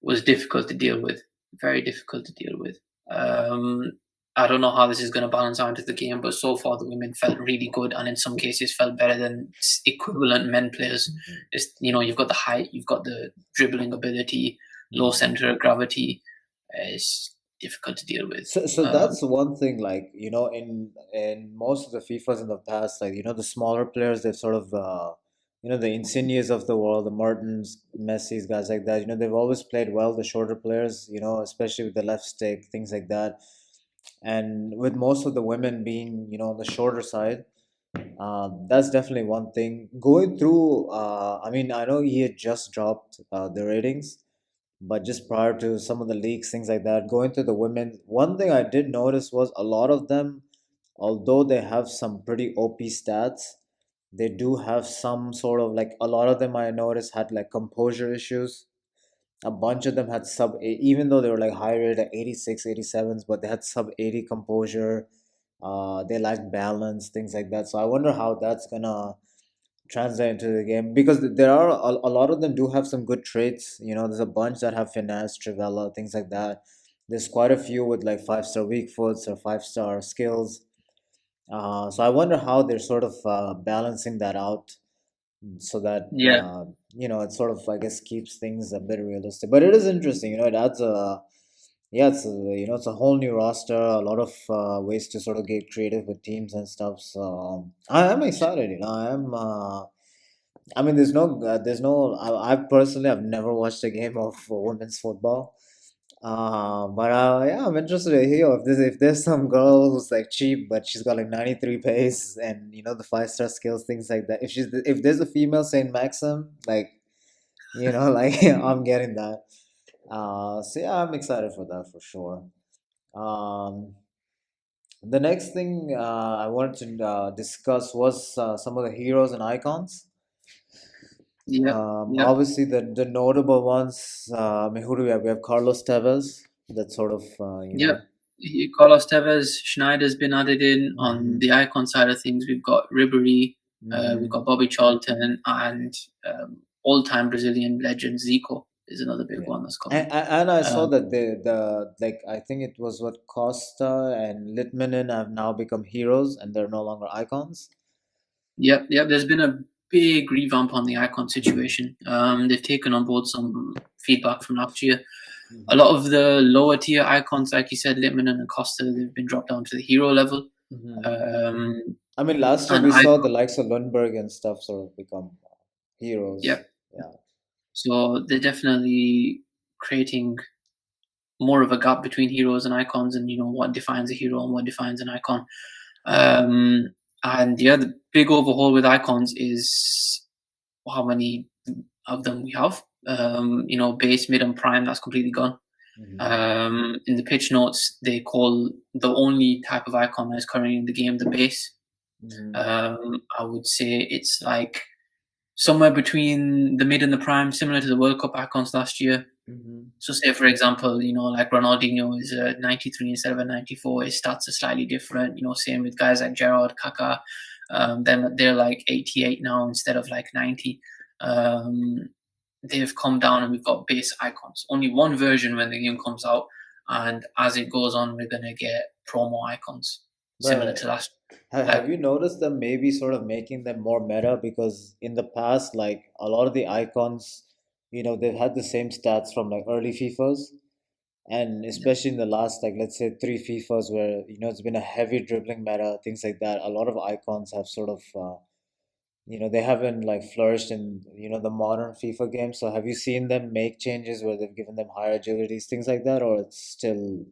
was difficult to deal with, very difficult to deal with. Um, I don't know how this is going to balance out into the game, but so far the women felt really good, and in some cases felt better than equivalent men players. It's, you've got the height, you've got the dribbling ability, low Hmm. center of gravity. It's difficult to deal with. So that's one thing, like, in most of the FIFAs in the past, like, the smaller players, they've sort of, the Insignias of the world, the Martins, Messi's, guys like that, they've always played well, the shorter players, especially with the left stick, things like that. And with most of the women being, on the shorter side, that's definitely one thing. Going through, I mean, I know he had just dropped the ratings, but just prior to some of the leaks, things like that, going through the women, one thing I did notice was a lot of them, although they have some pretty OP stats, they do have some sort of like, a lot of them I noticed had like composure issues. A bunch of them had sub even though they were like high rated 86, 87s, but they had sub 80 composure. They lacked balance, things like that. So I wonder how that's gonna translate into the game, because there are a lot of them do have some good traits. There's a bunch that have finesse, trivella, things like that. There's quite a few with like 5 star weak foots or 5 star skills. So I wonder how they're sort of balancing that out so that Yeah, it sort of, I guess, keeps things a bit realistic. But it is interesting. It adds a, yeah, it's a whole new roster, a lot of ways to sort of get creative with teams and stuff. So I am excited. I mean, I personally have never watched a game of women's football. But yeah, I'm interested to hear if there's some girl who's like cheap, but she's got like 93 pace and the 5 star skills, things like that. If there's a female Saint Maxim, like like I'm getting that. So yeah, I'm excited for that for sure. Um, the next thing I wanted to discuss was some of the heroes and icons. Yep, yep, Obviously, the notable ones. I mean, who do we have? We have Carlos Tevez. That sort of yep. Carlos Tevez, Schneider's been added in. On hmm the icon side of things, we've got Ribery, we've hmm got Bobby Charlton, and all-time Brazilian legend Zico is another big yeah. one that's coming. And I saw Um, that the like I think it was what Costa and Litmanen have now become heroes and they're no longer icons. yep, yep. There's been a big revamp on the icon situation. They've taken on board some feedback from last year. A hmm lot of the lower tier icons, like you said, Littman and Costa, they've been dropped down to the hero level. hmm Um, I mean, last year and we I, saw the likes of Lundberg and stuff sort of become heroes. yep. Yeah. So they're definitely creating more of a gap between heroes and icons, and what defines a hero and what defines an icon. Um, and yeah, the big overhaul with icons is how many of them we have. Base, mid, and prime. That's completely gone. hmm In the pitch notes, they call the only type of icon that is currently in the game the base. hmm I would say it's like somewhere between the mid and the prime, similar to the World Cup icons last year. hmm So, say for example, like Ronaldinho is a 93 instead of a 94. His stats are slightly different. Same with guys like Gerard, Kaká. Then they're like 88 now instead of like 90. Um, they've come down and we've got base icons. Only one version when the game comes out, and as it goes on, we're gonna get promo icons similar But to last. have Like, you noticed them maybe sort of making them more meta? Because in the past, like a lot of the icons, they've had the same stats from like early FIFAs. And especially in the last, like, let's say three FIFAs where, it's been a heavy dribbling meta, things like that. A lot of icons have sort of, they haven't like flourished in, the modern FIFA games. So have you seen them make changes where they've given them higher agilities, things like that, or it's still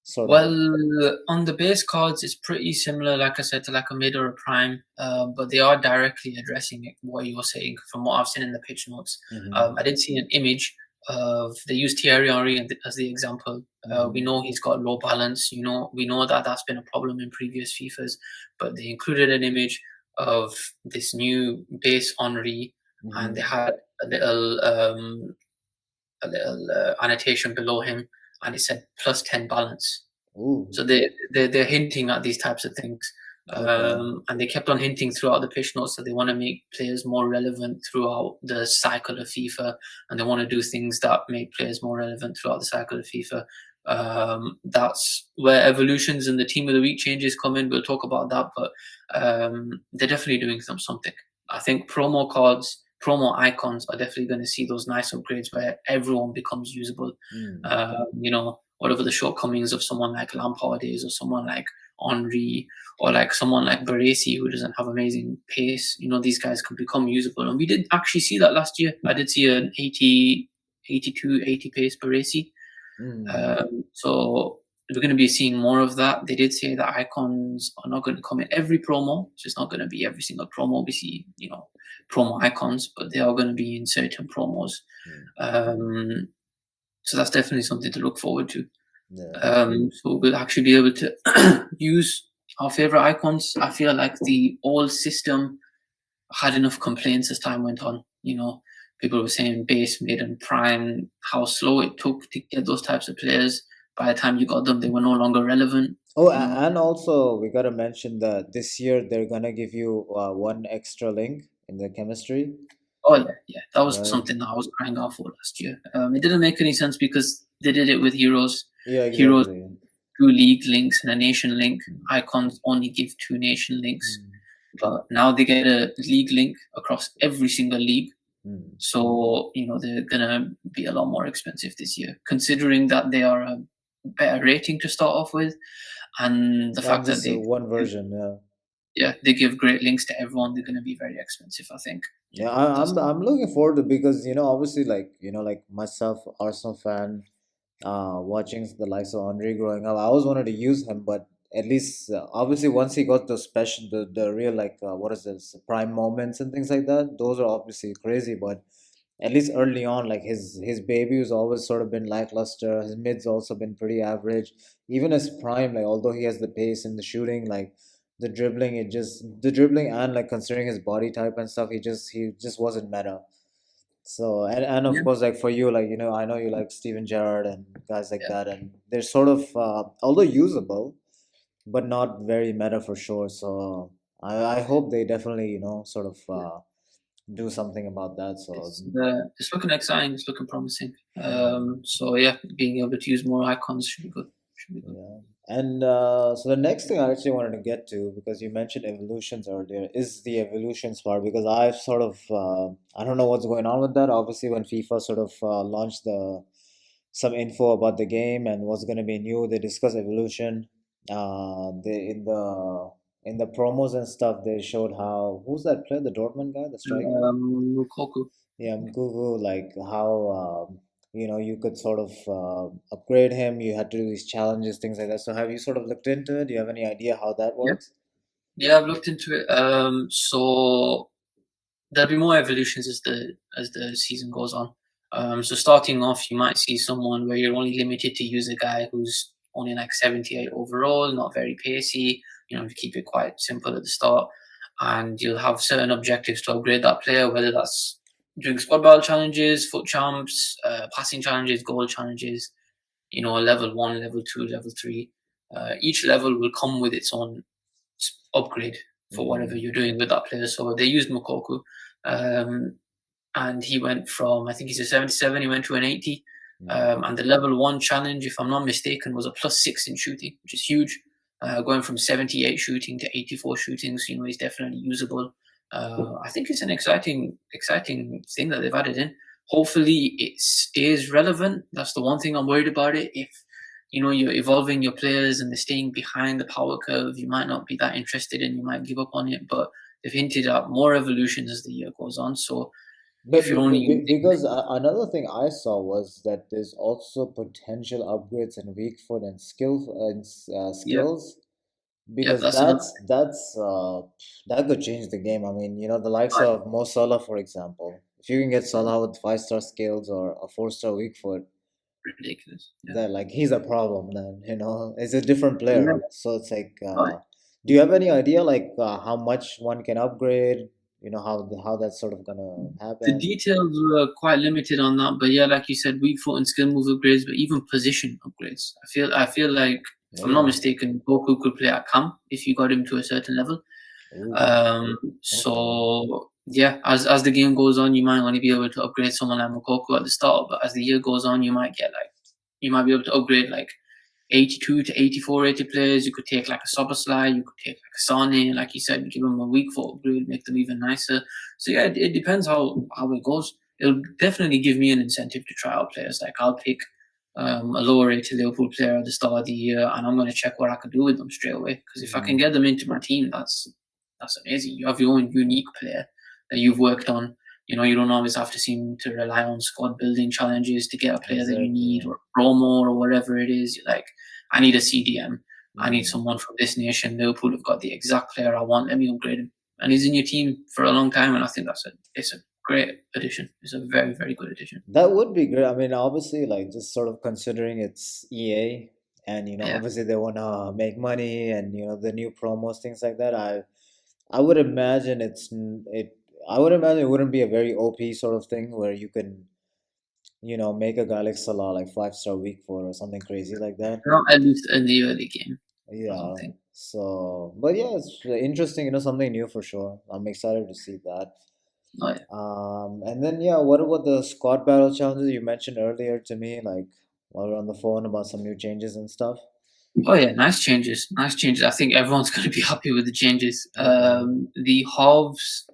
sort of, well, on the base cards, it's pretty similar, like I said, to like a mid or a prime, but they are directly addressing what you're saying from what I've seen in the pitch notes. hmm I did see an image of they used Thierry Henry as the example. We hmm know he's got low balance. We know that that's been a problem in previous FIFAs, but they included an image of this new base Henry, and they hmm had a little annotation below him, and it said +10 balance. Ooh, So they're hinting at these types of things, okay. and they kept on hinting throughout the pitch notes that they want to make players more relevant throughout the cycle of FIFA, and they want to do things that make players more relevant throughout the cycle of FIFA. That's where evolutions and the team of the week changes come in. We'll talk about that, but they're definitely doing something. I think promo cards, promo icons are definitely going to see those nice upgrades where everyone becomes usable. Mm. Whatever the shortcomings of someone like Lampard is, or someone like Henry, or like someone like Baresi who doesn't have amazing pace. These guys can become usable, and we did actually see that last year. I did see an 80, 82, 80 pace Baresi. Mm. So we're going to be seeing more of that. They did say that icons are not going to come in every promo. It's just not going to be every single promo we see, promo icons, but they are going to be in certain promos. Mm. Um, so that's definitely something to look forward to. Yeah. So we'll actually be able to use our favorite icons. I feel like the old system had enough complaints as time went on. People were saying base, mid, and prime, how slow it took to get those types of players. By the time you got them, they were no longer relevant. Oh, You know. and also we gotta mention that this year they're gonna give you one extra link in the chemistry, Oh yeah, yeah, that was right? something that I was crying out for last year. It didn't make any sense because they did it with heroes. Yeah, Heroes exactly. two league links and a nation link. Icons only give two nation links. Mm. But now they get a league link across every single league. Mm. So, they're going to be a lot more expensive this year, considering that they are a better rating to start off with. And the And fact that just one version, yeah. they give great links to everyone, they're going to be very expensive, I think. Yeah, That's, I'm looking forward to because obviously like like myself, Arsenal fan, watching the likes of Andre growing up, I always wanted to use him, but at least obviously once he got the special, the real like what is this prime moments and things like that, those are obviously crazy. But at least early on, like his debut has always sort of been lackluster. His mid's also been pretty average. Even his prime, like although he has the pace and the shooting, like the dribbling and like considering his body type and stuff, he just wasn't meta. So and of Yeah, course, like for you, like I know you like Steven Gerrard and guys like yeah, that, and they're sort of although usable, but not very meta for sure. So I hope they definitely sort of yeah. do something about that. So It's looking exciting. It's looking promising. mm, So yeah, being able to use more icons should be good. Should be good. yeah, and so the next thing I actually wanted to get to, because you mentioned evolutions earlier, is the evolutions part, because I've sort of I don't know what's going on with that. Obviously, when FIFA sort of launched the some info about the game and what's going to be new. They discuss evolution. They in the promos and stuff they showed how who's that player, the Dortmund guy, the striker? Lukaku. Yeah, Mkuvu, like how you could sort of upgrade him. You had to do these challenges, things like that. So have you sort of looked into it? Do you have any idea how that Yeah, works? yeah, I've looked into it. So there'll be more evolutions as the season goes on. So starting off, you might see someone where you're only limited to use a guy who's only like 78 overall, not very pacey. To keep it quite simple at the start, and you'll have certain objectives to upgrade that player, whether that's doing squad battle challenges, foot champs, passing challenges, goal challenges. Level one, level two, level three. Each level will come with its own upgrade for whatever Mm, you're doing with that player. So they used Mokoku. Um, and he went from, I think he's a 77, he went to an 80. mm, And the level one challenge, if I'm not mistaken, was a +6 in shooting, which is huge. Going from 78 shooting to 84 shooting, so he's definitely usable. I think it's an exciting thing that they've added in. Hopefully, it stays relevant. That's the one thing I'm worried about it. If you're evolving your players and they're staying behind the power curve, you might not be that interested and you might give up on it. But they've hinted at more evolution as the year goes on. So if you're only using, Because another thing I saw was that there's also potential upgrades in weak foot and yeah, skills, yeah, because that's another. that could change the game. I mean, the likes Right, of Mo Salah, for example. If you can get Salah with 5-star skills or a 4-star weak foot, ridiculous. Yeah, that like he's a problem then, it's a different yeah, player. So it's like, right. do you have any idea like how much one can upgrade? How that's sort of gonna The happen? details were quite limited on that, but yeah, like you said, weak foot and skill move upgrades, but even position upgrades. I feel like if I'm not Oh, mistaken, Goku could play at cam if you got him to a certain level. ooh, Um, okay. so yeah, as the game goes on, you might only be able to upgrade someone like Mokoku at the start, but as the year goes on, you might be able to upgrade like 82 to 84 rated players. You could take like a Soboslai, you could take like a Sane, like you said, give them a weak foot upgrade, make them even nicer. So yeah, it depends how it goes. It'll definitely give me an incentive to try out players. Like I'll pick a lower rated Liverpool player at the start of the year, and I'm going to check what I could do with them straight away. Because if I can Mm, get them into my team, that's amazing. You have your own unique player that you've worked on. You don't always have to seem to rely on squad building challenges to get a player that you need, exactly. or promo or whatever it is. You're like, I need a CDM. I need Mm. someone from this nation. Liverpool have got the exact player I want. Let me upgrade him. And he's in your team for a long time, and I think it's a great addition. It's a very, very good addition. That would be great. I mean, obviously, like just sort of considering it's EA, and Yeah. obviously they wanna make money, and the new promos, things like that. I would imagine I would imagine it wouldn't be a very OP sort of thing where you can, make a guy like Salah like 5-star weak foot or something crazy like that. Not at least in the early game, I don't Yeah. think. So, but yeah, it's interesting, something new for sure. I'm excited to see that. Oh yeah. And then yeah, what about the squad battle challenges you mentioned earlier to me, like while we are on the phone about some new changes and stuff? Oh yeah, nice changes. Nice changes. I think everyone's going to be happy with the changes. Okay. The halves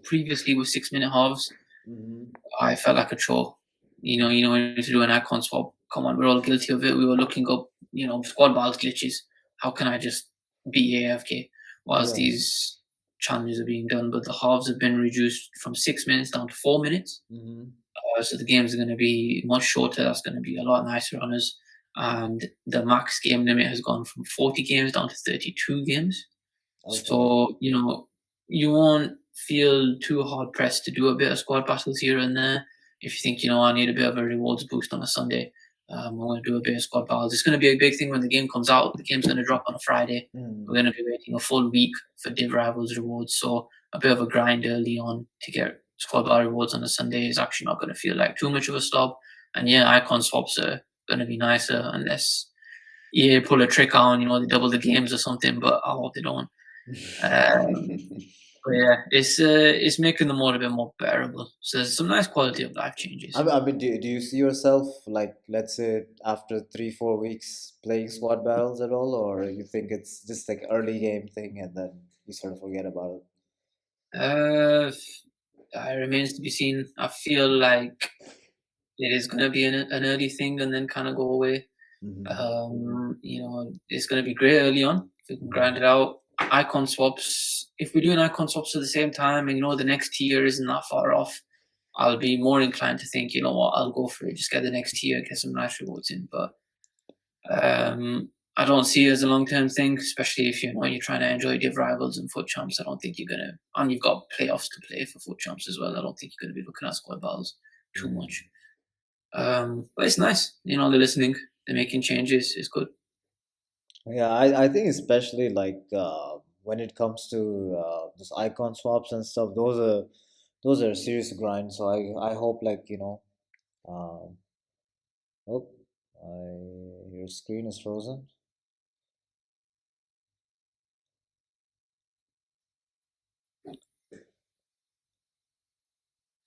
previously were 6 minute halves. Mm-hmm. I felt like a chore. When to do an icon swap. Come on, we're all guilty of it. We were looking up, squad battles glitches. How can I just be AFK whilst Right. these challenges are being done? But the halves have been reduced from 6 minutes down to 4 minutes. Mm-hmm. So the games are going to be much shorter. That's going to be a lot nicer on us. And the max game limit has gone from 40 games down to 32 games. Okay. So, you won't feel too hard pressed to do a bit of squad battles here and there. If you think, I need a bit of a rewards boost on a Sunday, I'm going to do a bit of squad battles. It's going to be a big thing when the game comes out. The game's going to drop on a Friday. We're Mm. going to be waiting a full week for Div Rivals rewards. So a bit of a grind early on to get squad bar rewards on a Sunday is actually not going to feel like too much of a slob. And yeah, icon swaps are going to be nicer unless EA pull a trick on, they double the games or something, but I hope they don't. But yeah, it's making them all a bit more bearable. So there's some nice quality of life changes. I mean, do you see yourself like, let's say, after 3-4 weeks playing squad battles at all, or you think it's just like early game thing and then you sort of forget about it? It remains to be seen. I feel like it is going to be an early thing and then kind of go away. It's going to be great early on if we can grind it out. Icon swaps. If we're doing icon swaps at the same time, and the next tier isn't that far off, I'll be more inclined to think, you know what, I'll go for it. Just get the next tier, get some nice rewards in. But I don't see it as a long-term thing, especially if you're trying to enjoy Div Rivals and FUT Champs. I don't think you're gonna, and you've got playoffs to play for FUT Champs as well. I don't think you're gonna be looking at squad battles too much. But it's nice, they're listening, they're making changes. It's good. Yeah, I think especially like when it comes to just icon swaps and stuff, those are a serious grind. So I hope like um, oh, your screen is frozen.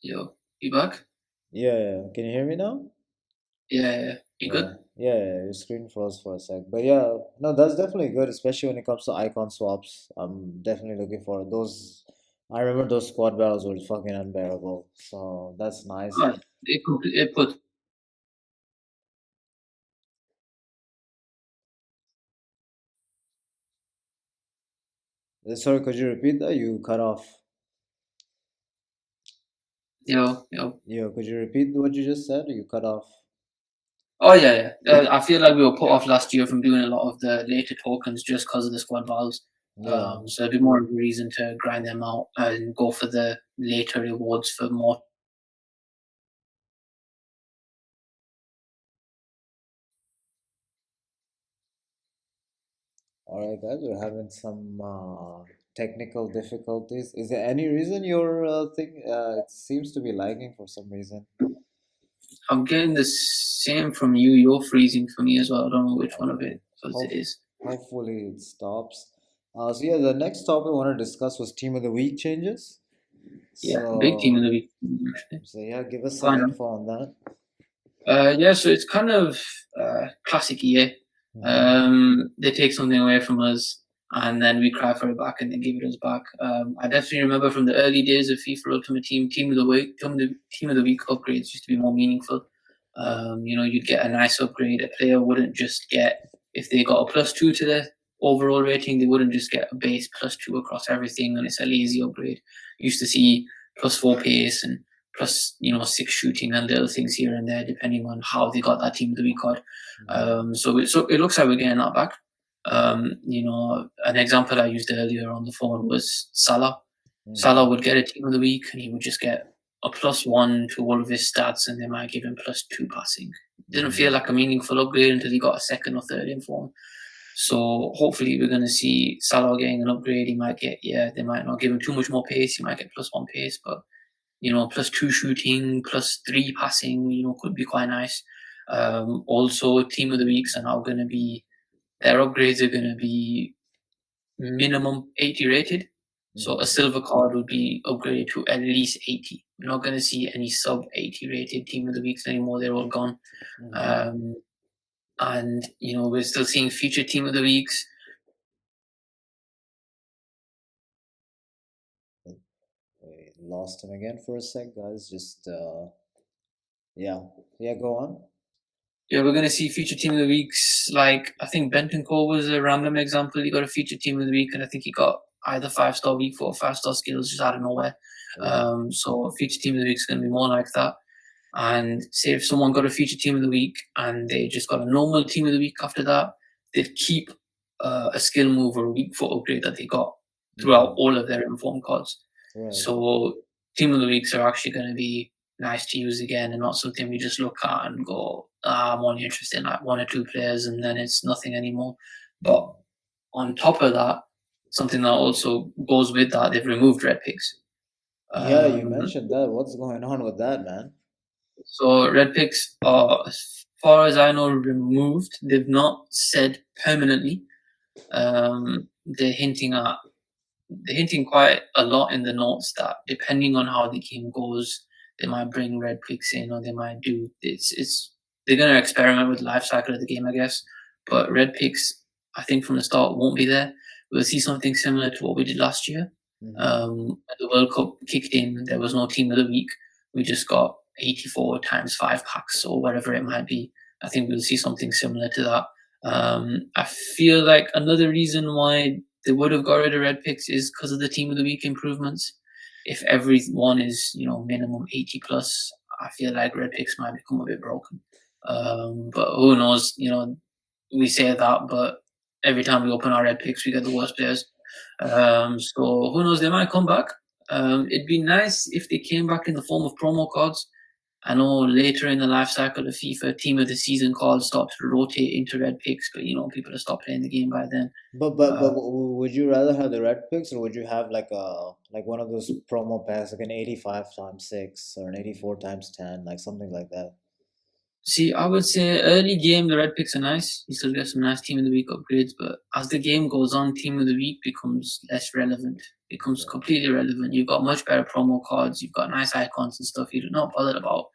Yo, you back? Yeah, can you hear me now? Yeah. You good? Yeah, your screen froze for a sec. But yeah, no, that's definitely good, especially when it comes to icon swaps. I'm definitely looking for those. I remember those squad battles were fucking unbearable. So that's nice. It put Sorry, could you repeat that? You cut off. yo. Yeah, could you repeat what you just said? You cut off. Oh yeah. I feel like we were put off last year from doing a lot of the later tokens just because of the squad battles. Yeah. So it'd be more of a reason to grind them out and go for the later rewards for more. All right, guys, we're having some technical difficulties. Is there any reason your thing it seems to be lagging for some reason? I'm getting the same from you. You're freezing for me as well. I don't know which one of Okay. it because it Hope, is. hopefully it stops. So yeah, the next topic I want to discuss was Team of the Week changes. Yeah, big team of So the week. so yeah, give us some Fine. info on that. Yeah, so it's kind of classic EA. They take something away from us, and then we cry for it back, and they give it us back. I definitely remember from the early days of FIFA Ultimate Team, Team of the Week upgrades used to be more meaningful. You'd get a nice upgrade. A player wouldn't just get, if they got a +2 to their overall rating, they wouldn't just get a base +2 across everything, and it's a lazy upgrade. You used to see +4 pace and plus 6 shooting and little things here and there depending on how they got that Team of the Week card. So it looks like we're getting that back. An example I used earlier on the phone was Salah. Salah would get a Team of the Week and he would just get a +1 to all of his stats, and they might give him +2 passing. Didn't feel like a meaningful upgrade until he got a second or third in form. So hopefully we're going to see Salah getting an upgrade. He might get, they might not give him too much more pace. He might get +1 pace, but +2 shooting, +3 passing, could be quite nice. Also, Team of the Weeks are now going to be, their upgrades are going to be minimum 80 rated. So a silver card would be upgraded to at least 80. We're not going to see any sub 80 rated Team of the Weeks anymore. They're all gone. And we're still seeing future Team of the Weeks. We lost him again for a sec, guys. Just yeah, go on. Yeah, we're going to see future Team of the Weeks. Like, I think Bentancur was a random example. He got a future Team of the Week, and I think he got either 5-star week 4 or 5-star skills just out of nowhere. So future Team of the Week is going to be more like that. And say if someone got a future Team of the Week and they just got a normal Team of the Week after that, they'd keep a skill move or a week 4 upgrade that they got throughout all of their informed cards. So Team of the Weeks are actually going to be nice to use again, and not something we just look at and go, I'm only interested in like 1 or 2 players, and then it's nothing anymore. But on top of that, something that also goes with that, they've removed red picks. Yeah, you Um, mentioned that. What's going on with that, man? so red picks are, as far as I know, removed. They've not said permanently. They're hinting quite a lot in the notes that depending on how the game goes, they might bring red picks in, or they might do it's they're gonna experiment with the life cycle of the game, I guess. But red picks, I think from the start won't be there. We'll see something similar to what we did last year. Hmm. When the World Cup kicked in, there was no team of the week. We just got 84 times 5 packs or whatever it might be. I think we'll see something similar to that. I feel like another reason why they would have got rid of red picks is because of the team of the week improvements. If everyone is, minimum 80 plus, I feel like red picks might become a bit broken. But who knows? We say that, but every time we open our red picks, we get the worst players. So who knows? They might come back. It'd be nice if they came back in the form of promo cards. I know later in the life cycle of FIFA, team of the season cards start to rotate into red picks, but people have stopped playing the game by then. But Uh, would you rather have the red picks, or would you have like one of those promo packs, like an 85 times 6 or an 84 times 10, like something like that? See, I would say early game the red picks are nice. You still get some nice team of the week upgrades, but as the game goes on, team of the week becomes less relevant. Becomes Yeah. completely irrelevant. You've got much better promo cards. You've got nice icons and stuff. You're not bothered about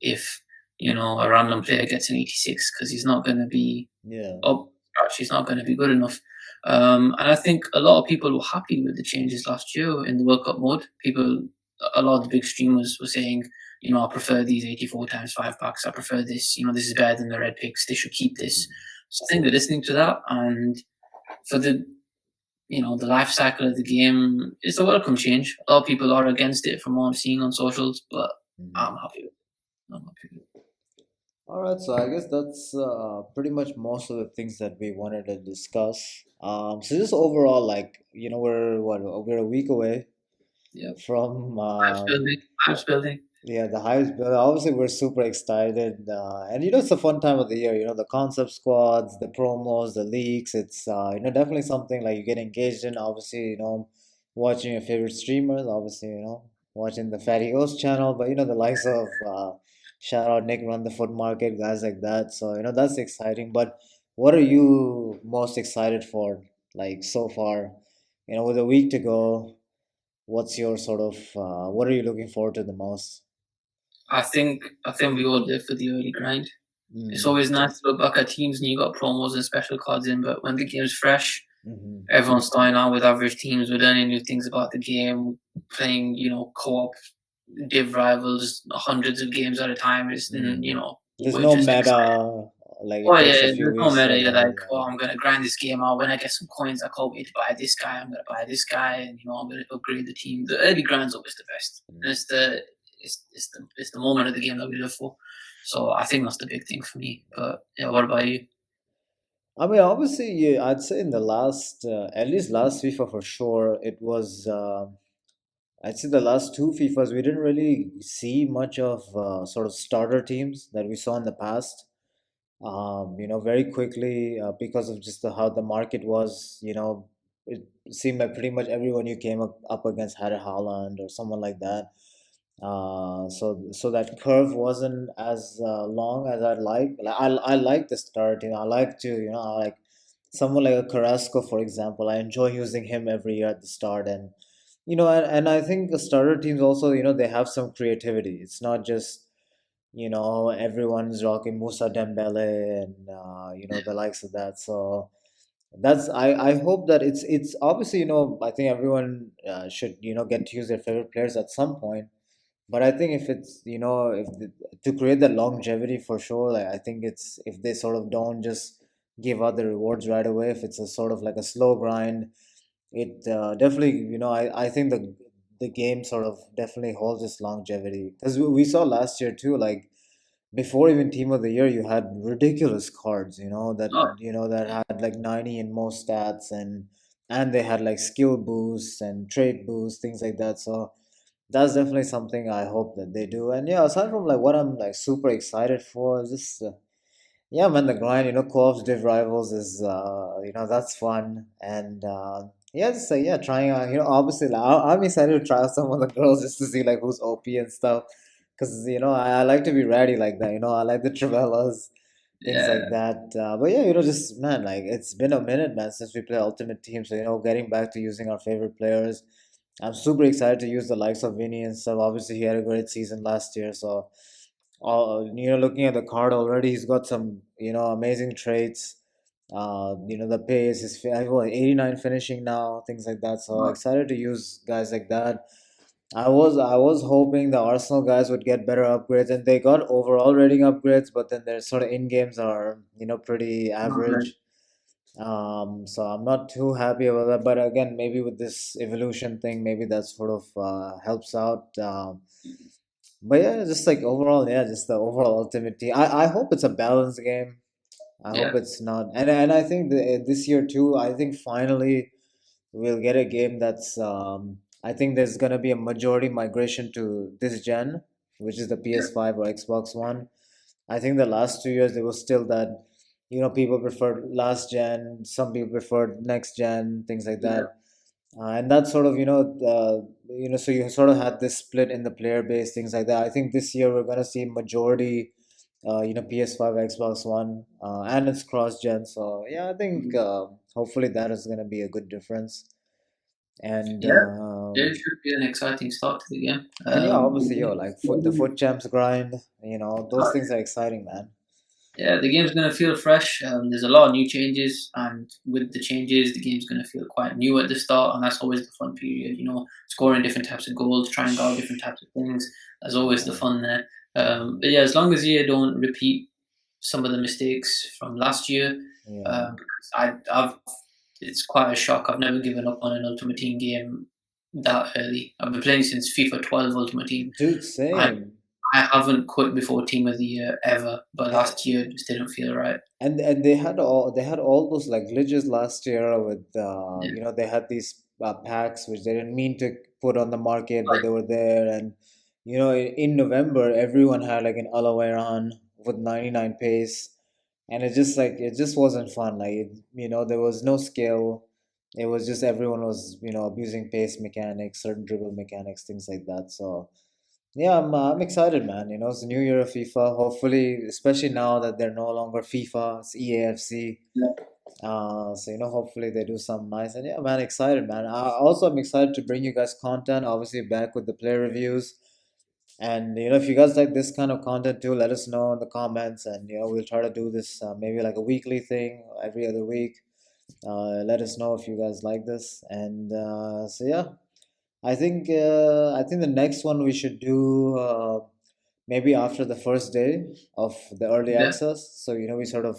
if a random player gets an 86 because he's not going to be Yeah. up. He's not going to be good enough. And I think a lot of people were happy with the changes last year in the World Cup mode. A lot of the big streamers were saying, I prefer these 84 times 5 packs. I prefer this. This is better than the red picks. They should keep this. So I think they're listening to that. And for the life cycle of the game, it's a welcome change. A lot of people are against it from what I'm seeing on socials, but Mhm. I'm happy with it. I'm happy with it. All right, so I guess that's pretty much most of the things that we wanted to discuss. So just overall, like, we're a week away Yeah. from Vibes building. Vibes building. yeah, the hype's built. Obviously, we're super excited, and it's a fun time of the year. The concept squads, the promos, the leaks. It's definitely something like you get engaged in. Obviously, watching your favorite streamers. Obviously, watching the Fatty Ghost channel, but the likes of shout out Nick Run the Foot Market, guys like that. So that's exciting. But what are you most excited for? Like so far, with a week to go, what's your sort of what are you looking forward to the most? I think we all live for the early grind. It's Mm. always nice to look back at teams and you got promos and special cards in, but when the game's fresh, Hmm. everyone's starting out with average teams. We're learning new things about the game, playing, co-op, div rivals, hundreds of games at a time. Mm. There's We're no just excited. meta, like Oh it yeah, takes a yeah, few there's no weeks to meta. You're like, evolve. oh, I'm gonna grind this game out. When I get some coins, I can't wait to buy this guy. I'm gonna buy this guy, and I'm gonna upgrade the team. The early grind's always the best, and it's the moment of the game that we live for. So I think that's the big thing for me. But yeah, what about you? I mean, obviously, yeah, I'd say in the last, at least last FIFA for sure, it was. I'd say the last two FIFAs we didn't really see much of sort of starter teams that we saw in the past. Very quickly because of just how the market was. It seemed like pretty much everyone you came up against had a Haaland or someone like that. So that curve wasn't as long as I'd like. I like the start. I like to I like someone like a Carrasco, for example. I enjoy using him every year at the start, and and I think the starter teams also they have some creativity. It's not just everyone's rocking Musa Dembele and the likes of that. So that's I hope that it's obviously I think everyone should get to use their favorite players at some point, but I think if it's to create that longevity for sure, like I think it's if they sort of don't just give out the rewards right away, if it's a sort of like a slow grind, it definitely I think the game sort of definitely holds its longevity because we saw last year too, like before even team of the year you had ridiculous cards Oh, that had like 90 in most stats, and they had like skill boosts and trade boosts, things like that. So that's definitely something I hope that they do. And yeah, aside from like what I'm like super excited for, is just yeah, man, the grind. Co-ops Div Rivals is that's fun, and yeah, just like yeah, trying obviously like, I'm excited to try out some of the girls just to see like who's OP and stuff, because I like to be ready like that. I like the Travellas, things like Yeah, that. But yeah, just man, like it's been a minute, man, since we play Ultimate Team. So getting back to using our favorite players. I'm super excited to use the likes of Vinny and stuff. Obviously, he had a great season last year, so looking at the card already, he's got some amazing traits. The pace is 89 finishing now, things like that. So excited to use guys like that. I was hoping the Arsenal guys would get better upgrades, and they got overall rating upgrades, but then their sort of in games are pretty not great. average. So I'm not too happy about that. But again, maybe with this evolution thing, maybe that sort of helps out. But yeah, just like overall, yeah, just the overall ultimate team. I hope it's a balanced game. I hope Yeah, it's not, and I think this year too. I think finally we'll get a game that's. I think there's gonna be a majority migration to this gen, which is the yeah, PS5 or Xbox One. I think the last 2 years there was still that, people preferred last gen, some people preferred next gen, things like yeah. that. And that's sort of so you sort of had this split in the player base, things like that. I think this year we're gonna see majority PS5, Xbox One, and it's cross gen. So yeah, I think Mm. hopefully that is gonna be a good difference. And Yeah, it should be an exciting start to the game. yeah, obviously like the foot champs grind, those things are exciting, man. Yeah, the game's going to feel fresh. There's a lot of new changes, and with the changes, the game's going to feel quite new at the start, and that's always the fun period. Scoring different types of goals, trying out different types of things. There's always the Yeah, fun there. But yeah, as long as you don't repeat some of the mistakes from last year, yeah, because I've it's quite a shock. I've never given up on an Ultimate Team game that early. I've been playing since FIFA 12 Ultimate Team. dude, I same. I haven't quit before Team of the Year ever, but A- last year just didn't feel right. and they had all those like glitches last year with Yeah, they had these packs which they didn't mean to put on the market, but like they were there. And in November everyone had like an Alawaran with 99 pace, and it just wasn't fun. Like there was no skill. It was just everyone was abusing pace mechanics, certain dribble mechanics, things like that. So yeah, I'm excited, man. It's a new year of FIFA. Hopefully, especially now that they're no longer FIFA, it's EAFC. yeah, So hopefully they do something nice. And yeah, man, excited, man. I'm excited to bring you guys content. Obviously, back with the player reviews. And if you guys like this kind of content too, let us know in the comments. And we'll try to do this maybe like a weekly thing every other week. Let us know if you guys like this. And so yeah. I think the next one we should do maybe after the first day of the early yeah. access. So we sort of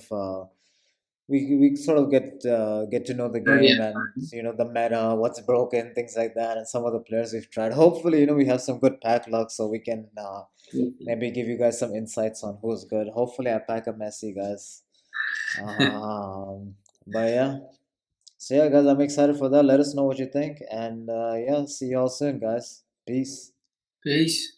we sort of get to know the game Brilliant. and the meta, what's broken, things like that, and some of the players we've tried. Hopefully, we have some good pack luck so we can maybe give you guys some insights on who's good. Hopefully, I pack a Messi, guys. But yeah. So yeah, guys, I'm excited for that. Let us know what you think, and yeah, see y'all soon, guys. Peace. Peace.